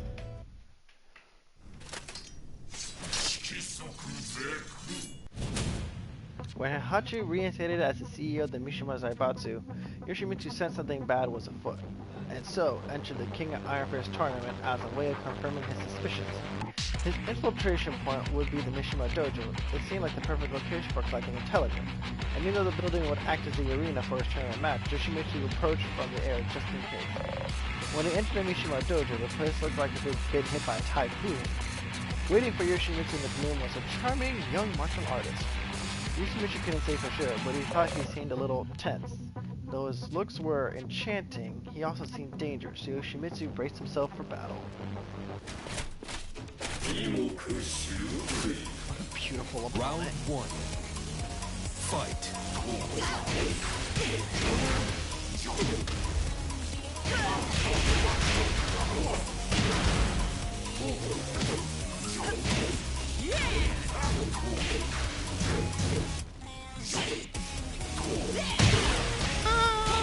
When Hachi reinstated as the CEO of the Mishima Zaibatsu, Yoshimitsu sensed something bad was afoot, and so entered the King of Iron Fist tournament as a way of confirming his suspicions. His infiltration point would be the Mishima Dojo. It seemed like the perfect location for collecting intelligence, and even though the building would act as the arena for his tournament match, Yoshimitsu approached from the air just in case. When he entered the Mishima Dojo, the place looked like it had been hit by a typhoon. Waiting for Yoshimitsu in the gloom was a charming young martial artist. Yoshimitsu couldn't say for sure, but he thought he seemed a little tense. Though his looks were enchanting, he also seemed dangerous, so Yoshimitsu braced himself for battle. What a beautiful opponent. Round one. Fight.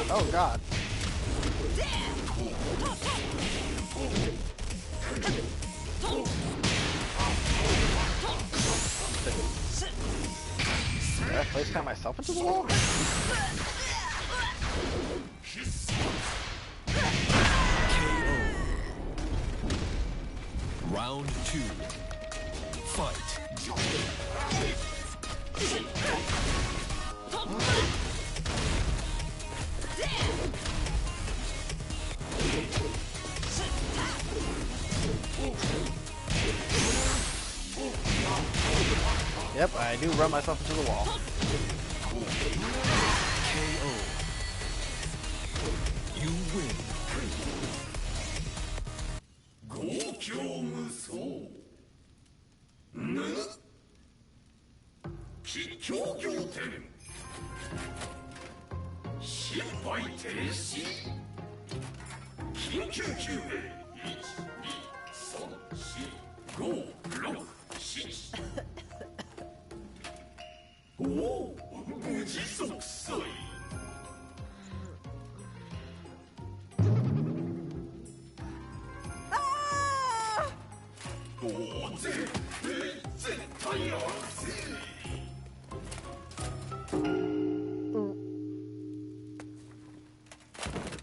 Oh god. Did I place down myself into the wall? KO. Round two. Fight. Yep, I do run myself into the wall. KO. You win.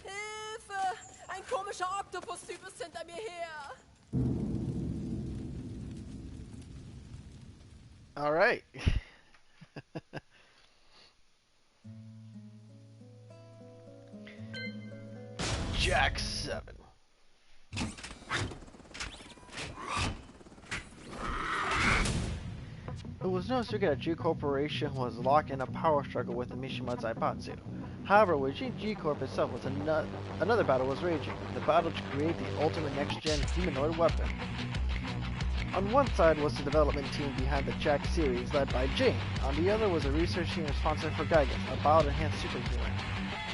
Hilfe! Ein komischer Oktopus-Typ ist hinter mir her! Alright. Jack 7. It was no secret that G Corporation was locked in a power struggle with the Mishima Zaibatsu. However, within G Corp itself was another battle was raging, the battle to create the ultimate next-gen humanoid weapon. On one side was the development team behind the Jack series, led by Jane. On the other was a research team responsible for Gygas, a bio-enhanced superhuman.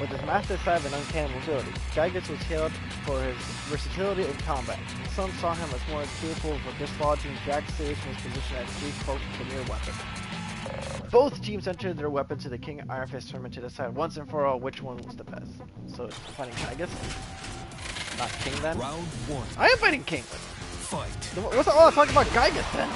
With his massive size and uncanny mobility, Gygas was hailed for his versatility in combat. Some saw him as more capable of dislodging Jack's series from his position as G Corp's premier weapon. Both teams entered their weapons to the King of Iron Fist tournament to decide once and for all which one was the best. So it's fighting Gygas? Not King then? Round one. I am fighting King! Fight. What's all that talking about Gygas then?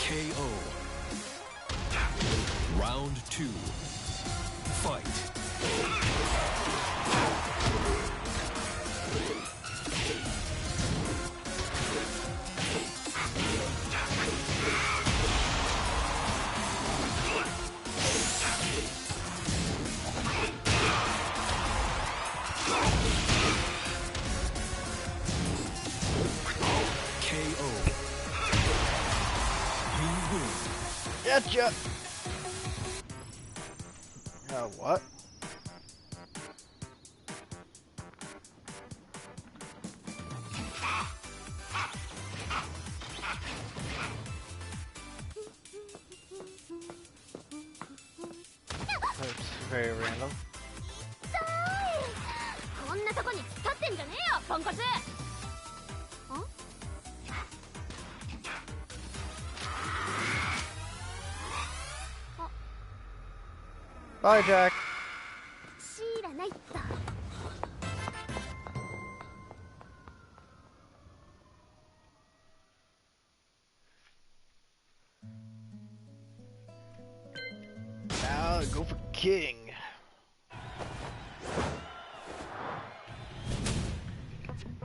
KO. Round Gotcha! What? That's very random. Bye, Jack. Now go for King.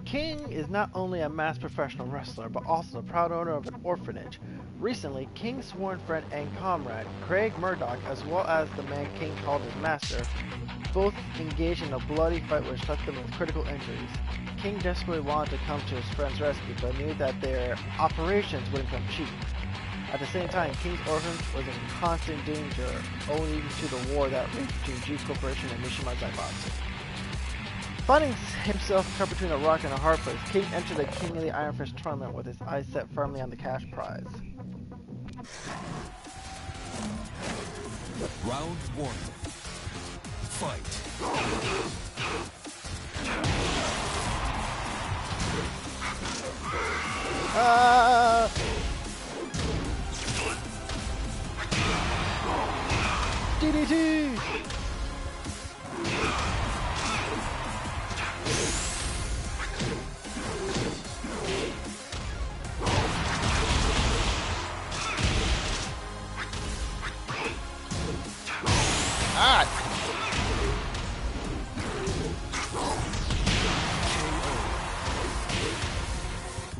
King is not only a masked professional wrestler, but also the proud owner of an orphanage. Recently, King's sworn friend and comrade, Craig Murdoch, as well as the man King called his master, both engaged in a bloody fight which left them with critical injuries. King desperately wanted to come to his friend's rescue, but knew that their operations wouldn't come cheap. At the same time, King's orphanage was in constant danger, owing to the war that raged between G Corporation and Mishima Zaibatsu. Finding himself caught between a rock and a hard place, King entered the King of the Iron Fist tournament with his eyes set firmly on the cash prize. Round 1. Fight. DDT! Ah!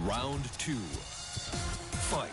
Round 2. Fight.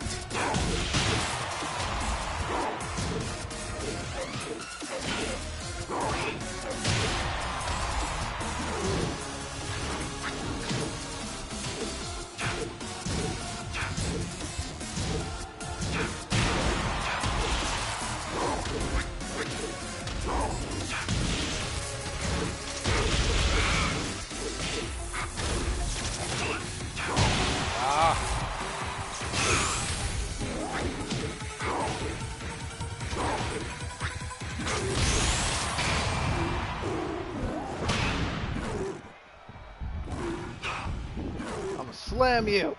Slam you!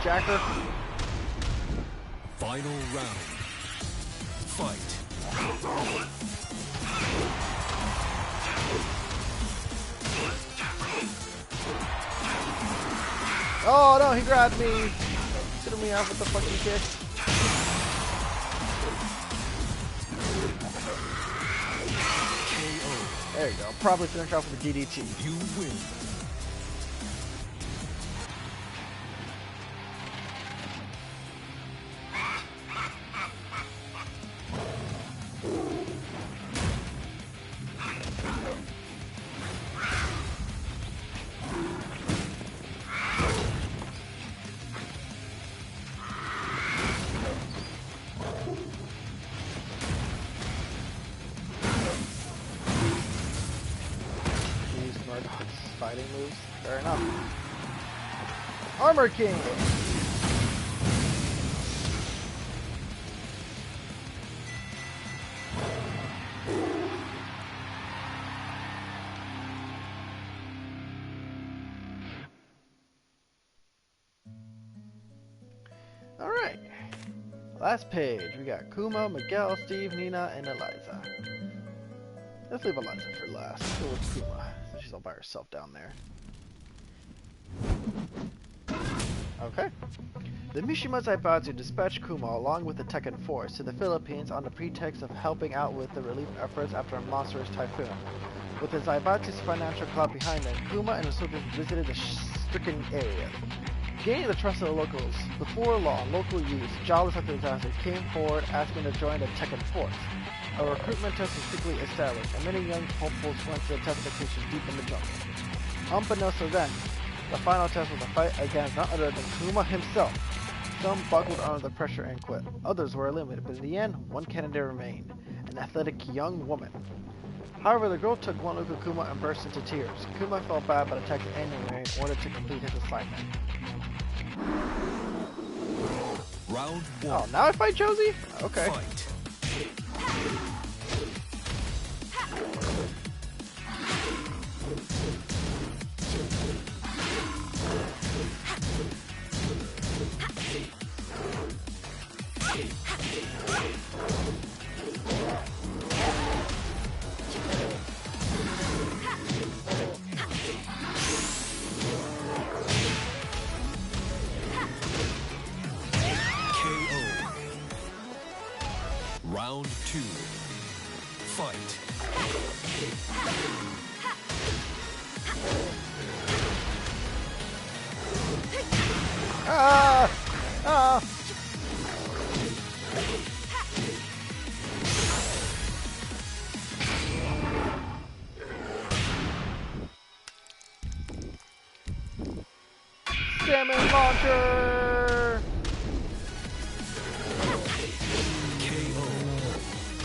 Jacker. Final round. Fight. Oh no, he grabbed me! Threw me off with the fucking kick. There you go. Probably finish off with a DDT. You win. Fighting moves. Fair enough. Armor King! Alright. Last page. We got Kuma, Miguel, Steve, Nina, and Eliza. Let's leave Eliza for last. Let's go with Kuma. She's all by herself down there. Okay. The Mishima Zaibatsu dispatched Kuma along with the Tekken force to the Philippines on the pretext of helping out with the relief efforts after a monstrous typhoon. With the Zaibatsu's financial clout behind them, Kuma and his soldiers visited the stricken area. Gaining the trust of the locals, before long, local youths, jobless after the disaster, came forward asking to join the Tekken force. A recruitment test was quickly established, and many young hopefuls went to the test location deep in the jungle. Unbeknownst to them, the final test was a fight against none other than Kuma himself. Some buckled under the pressure and quit. Others were eliminated, but in the end, one candidate remained, an athletic young woman. However, the girl took one look at Kuma and burst into tears. Kuma felt bad but attacked anyway in order to complete his assignment. Round 1. Oh, now I fight Josie? Okay. Fight. Round 2. Fight. Ah! Ah! Salmon launcher! KO.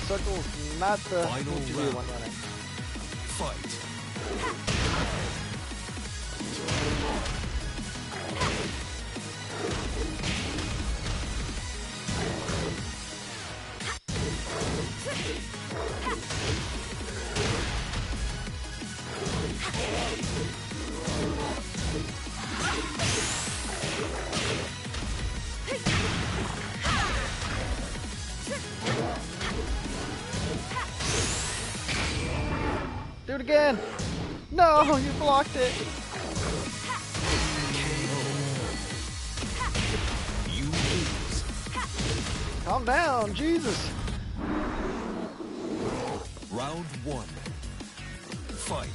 Circle's not the Final move to do round. one running. Fight. Do it again! No, you blocked it! You lose. Calm down, Jesus! Round 1. Fight.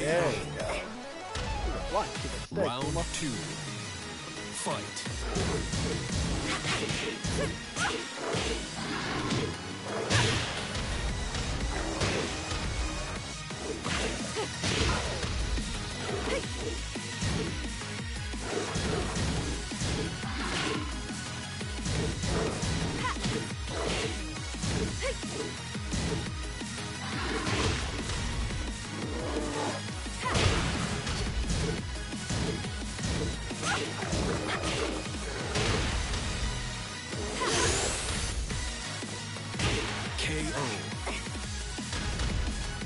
There you go. Blind, keep it steady, Round Kuma. 2. Fight. KO.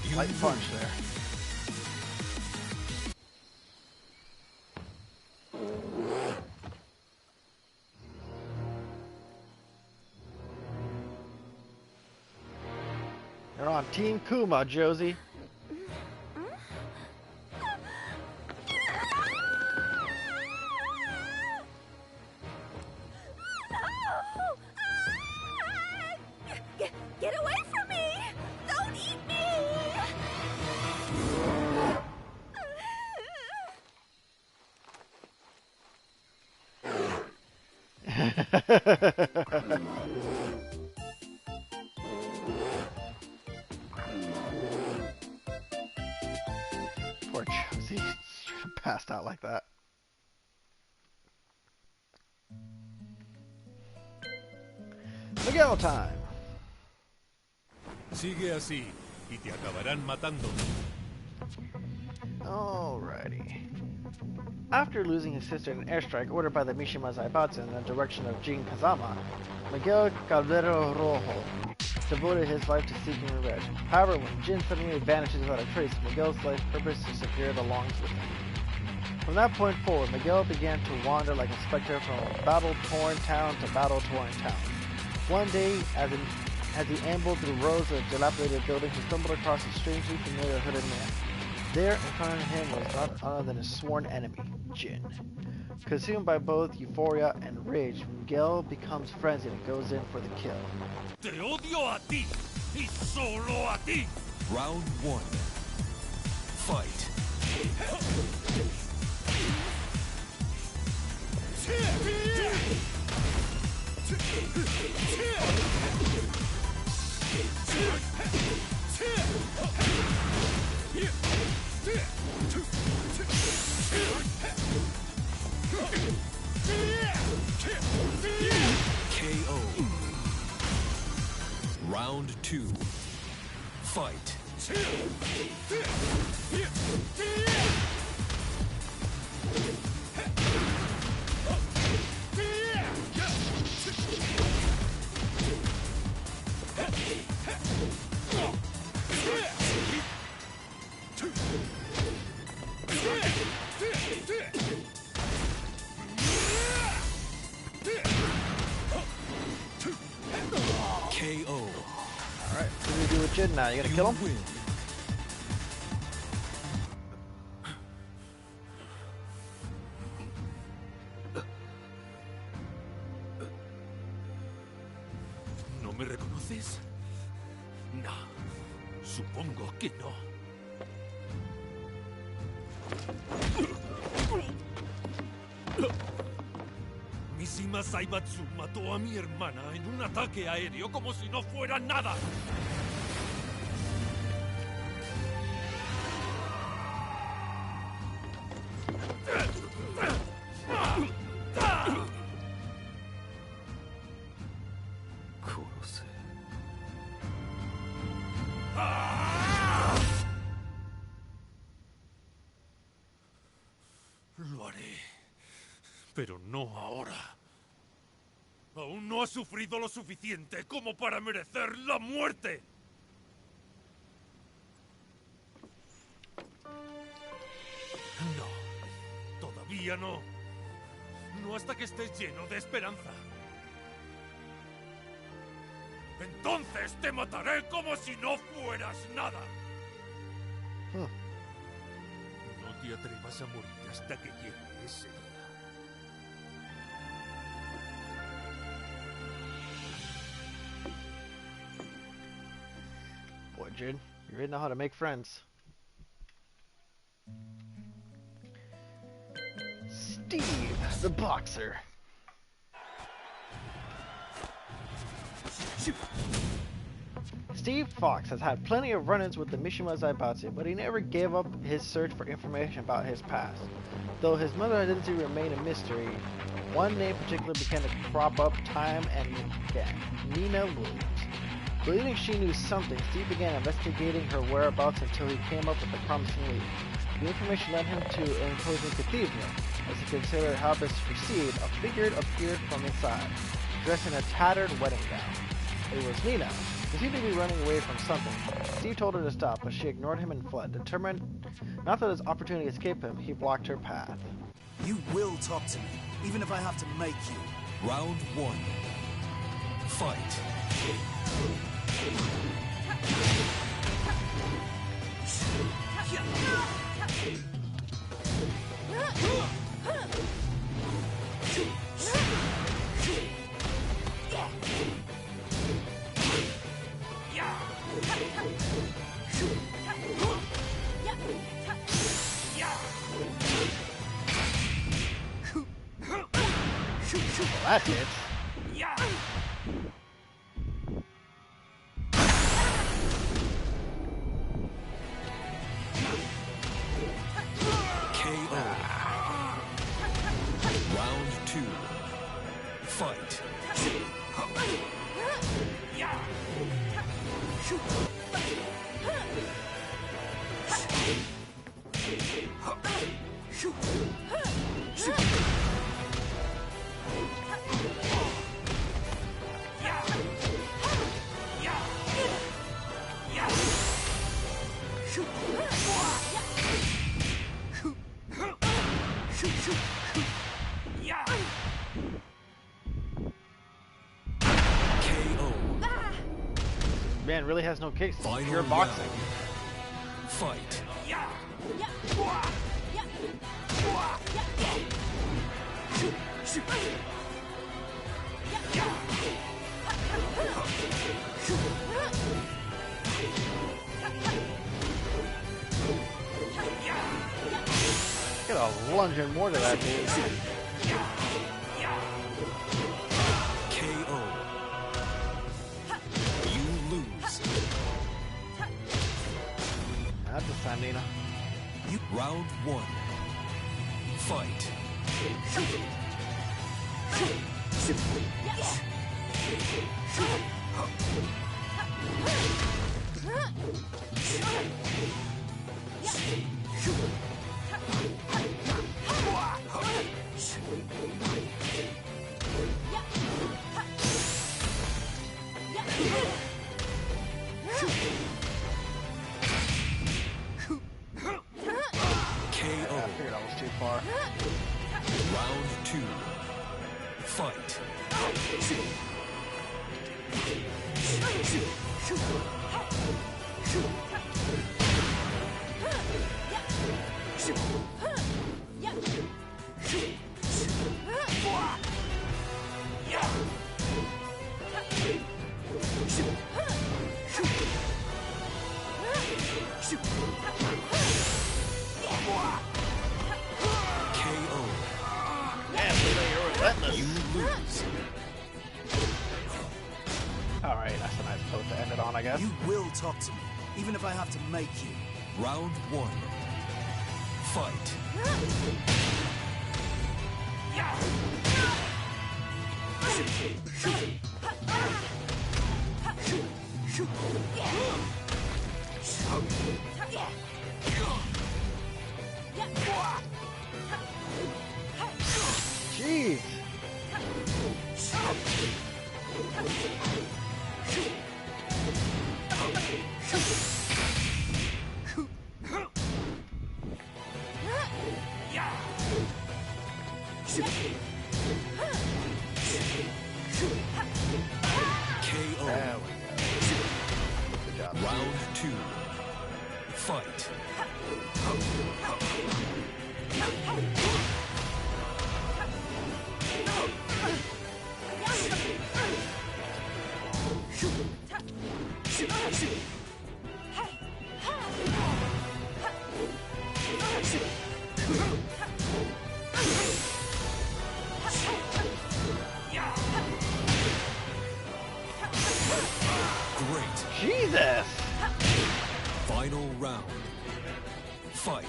You Light punch there. You're on Team Kuma, Josie. Get away from me! Don't eat me! Poor Josie, straight up passed out like that. Miguel time. Sigue así y te acabarán matando. Alrighty. After losing his sister in an airstrike ordered by the Mishima Zaibatsu in the direction of Jin Kazama, Miguel Caldero Rojo devoted his life to seeking revenge. However, when Jin suddenly vanishes without a trace, Miguel's life purpose disappeared along with him. From that point forward, Miguel began to wander like a specter from battle-torn town to battle-torn town. One day, as he ambled through rows of dilapidated buildings, he stumbled across a strangely familiar hooded man. There, confronting him was none other than his sworn enemy, Jin. Consumed by both euphoria and rage, Miguel becomes frenzied and goes in for the kill. Te odio a ti y solo a ti. Round 1. Fight. KO. Round 2. Fight. KO. Alright, what do we do with Jin now? You gonna kill him? Win. ¿No me reconoces? No, supongo que no. Mishima Saibatsu mató a mi hermana en un ataque aéreo como si no fuera nada. Lo haré, pero no ahora. Aún no ha sufrido lo suficiente como para merecer la muerte. No, todavía no. No hasta que estés lleno de esperanza. Entonces te mataré como si no fueras nada. No te atrevas a morir hasta que llegue ese día. Boy, Jin, you really know how to make friends. Steve, the boxer. Steve Fox has had plenty of run-ins with the Mishima Zaibatsu, but he never gave up his search for information about his past. Though his mother's identity remained a mystery, one name particularly began to crop up time and again: Nina Williams. Believing she knew something, Steve began investigating her whereabouts until he came up with a promising lead. The information led him to an imposing cathedral. As he considered how best to proceed, a figure appeared from inside, dressed in a tattered wedding gown. It was Nina. She seemed to be running away from something. Steve told her to stop, but she ignored him and fled. Determined not to let his opportunity escape him, he blocked her path. You will talk to me, even if I have to make you. Round 1. Fight. Well, that's it. KO. Round 2. Fight. Man really has no kicks. Final Pure boxing. round. Fight. Get a lunging more to that dude. KO. You lose. That's a time, Nina. Round 1. Fight. KO. I figured I was too far. Round 2. Fight. KO. Yeah, you're relentless. You lose. Alright, that's a nice note to end it on, I guess. You will talk to me, even if I have to make you. Round 1. Fight. Jeez. KO. There we go. Good job. Round 2. Fight. Great. Jesus! Final round. Fight.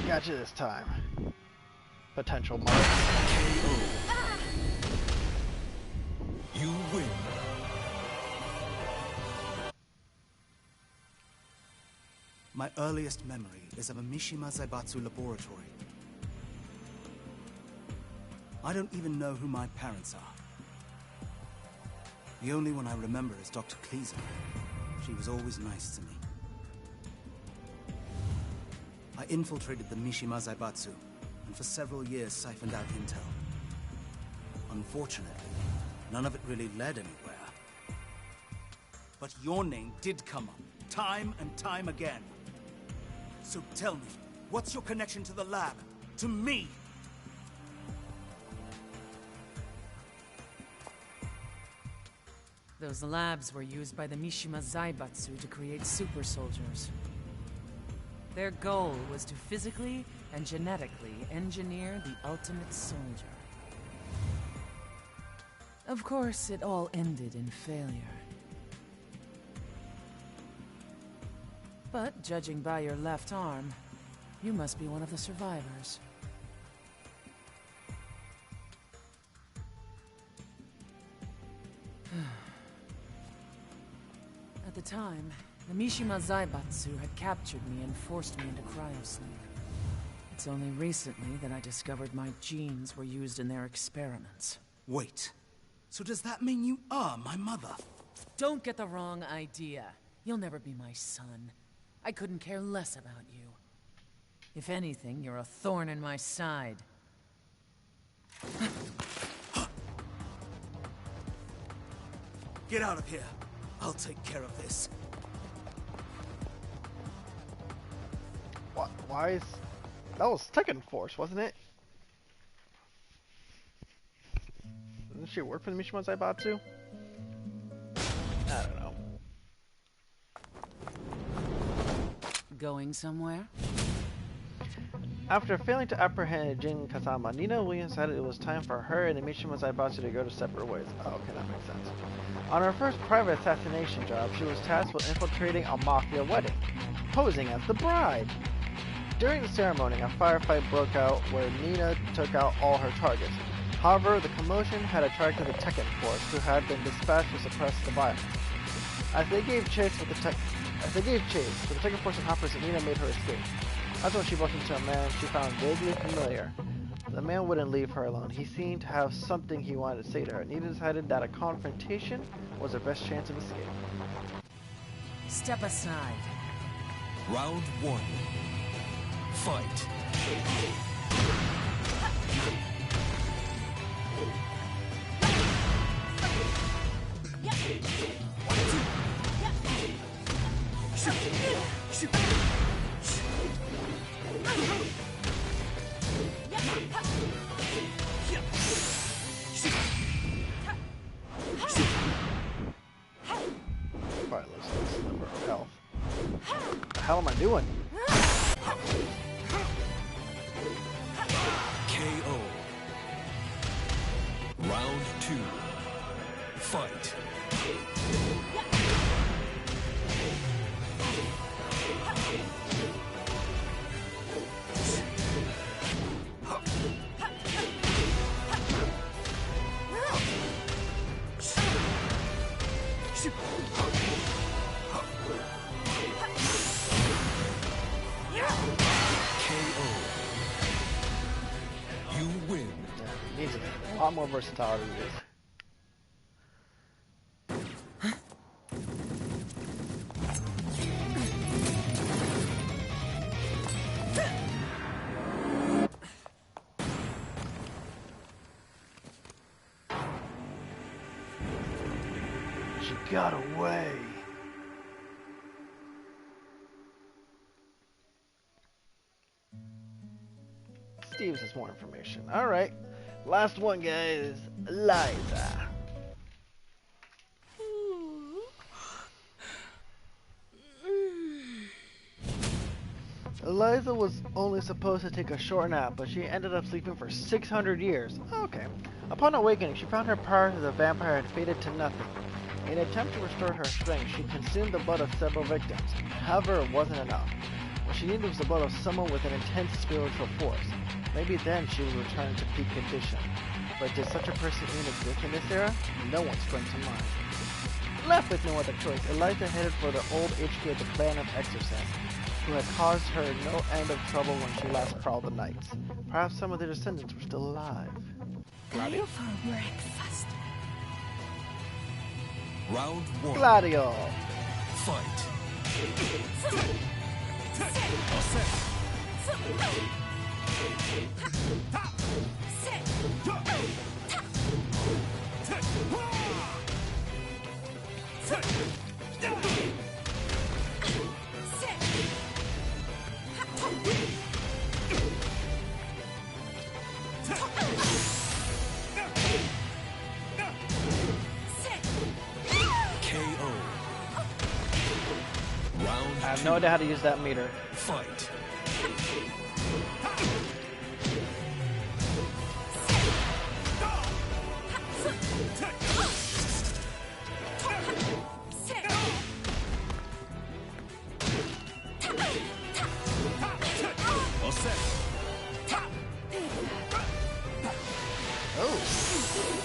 Got you this time. Potential mark. KO. You win. My earliest memory is of a Mishima Zaibatsu laboratory. I don't even know who my parents are. The only one I remember is Dr. Kleeser. She was always nice to me. I infiltrated the Mishima Zaibatsu, and for several years siphoned out intel. Unfortunately, none of it really led anywhere. But your name did come up, time and time again. So tell me, what's your connection to the lab? To me? Those labs were used by the Mishima Zaibatsu to create super soldiers. Their goal was to physically and genetically engineer the ultimate soldier. Of course, it all ended in failure. But judging by your left arm, you must be one of the survivors. At the time, the Mishima Zaibatsu had captured me and forced me into cryosleep. It's only recently that I discovered my genes were used in their experiments. Wait. So does that mean you are my mother? Don't get the wrong idea. You'll never be my son. I couldn't care less about you. If anything, you're a thorn in my side. Get out of here. I'll take care of this. What? Why is... That was Tekken Force, wasn't it? Didn't she work for the Mishima Zaibatsu? I don't know. Going somewhere? After failing to apprehend Jin Kazama, Nina Williams decided it was time for her and the Mishima Zaibatsu to go to separate ways. Oh, okay, that makes sense. On her first private assassination job, she was tasked with infiltrating a mafia wedding, posing as the bride. During the ceremony, a firefight broke out where Nina took out all her targets. However, the commotion had attracted the Tekken Force, who had been dispatched to suppress the violence. As they gave chase with the Tekken Force and hoppers, Nina made her escape. That's when she bumped into a man she found vaguely familiar. The man wouldn't leave her alone. He seemed to have something he wanted to say to her. Nina decided that a confrontation was her best chance of escape. Step aside. Round 1. Fight. Probably looks like a sliver of health. What the hell am I doing? KO. Round 2. Fight. A lot more versatility than this. She got away. Steve's has more information. All right. Last one, guys. Eliza. Eliza was only supposed to take a short nap, but she ended up sleeping for 600 years. Okay. Upon awakening, she found her powers as a vampire had faded to nothing. In an attempt to restore her strength, she consumed the blood of several victims. However, it wasn't enough. What she needed was the blood of someone with an intense spiritual force. Maybe then she would return to peak condition. But did such a person even exist in this era? No one sprang to mind. Left with no other choice, Eliza headed for the old HQ of the clan of Exorcists, who had caused her no end of trouble when she last prowled the nights. Perhaps some of their descendants were still alive. Gladio for breakfast. Round 1. Gladio! Fight. I have no idea how to use that meter. Fight. Oh,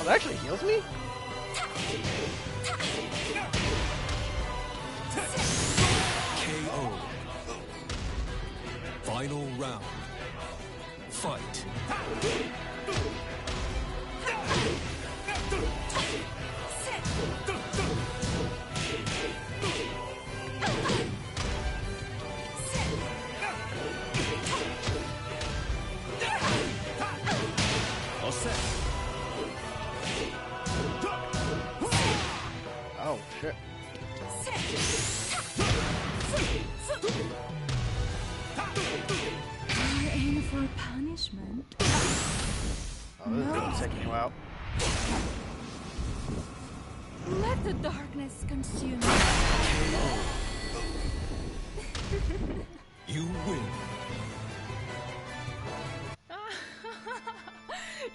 that actually heals me? Final round. Fight. All set. Oh, shit. You're in for punishment. Oh, this is gonna take you out. Let the darkness consume You win.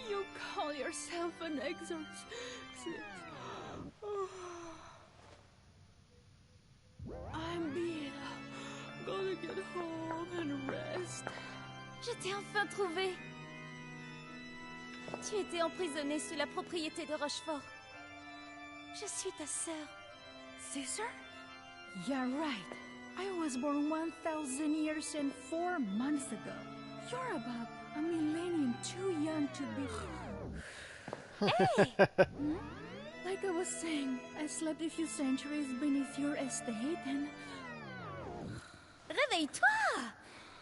You call yourself an exorcist. I'm beat. Gonna get home and rest. Je t'ai enfin trouvé. Tu étais emprisonnée sous la propriété de Rochefort. Je suis ta sœur. Sister? Yeah, right. I was born 1,000 years and 4 months ago. You're about a millennium too young to be... Hey! Like I was saying, I slept a few centuries beneath your estate and... Réveille-toi!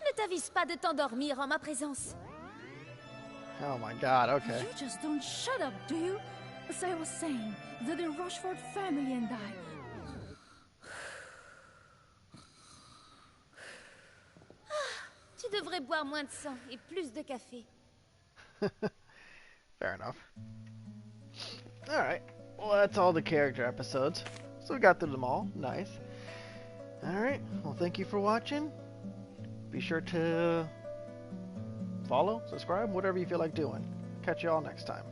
Ne t'avise pas de t'endormir en ma présence. Oh my god, okay. You just don't shut up, do you? As I was saying, the Rochefort family and I... Tu devrais boire moins de sang et plus de café. Fair enough. Alright, well that's all the character episodes. So we got through them all. Nice. Alright, well thank you for watching. Be sure to follow, subscribe, whatever you feel like doing. Catch you all next time.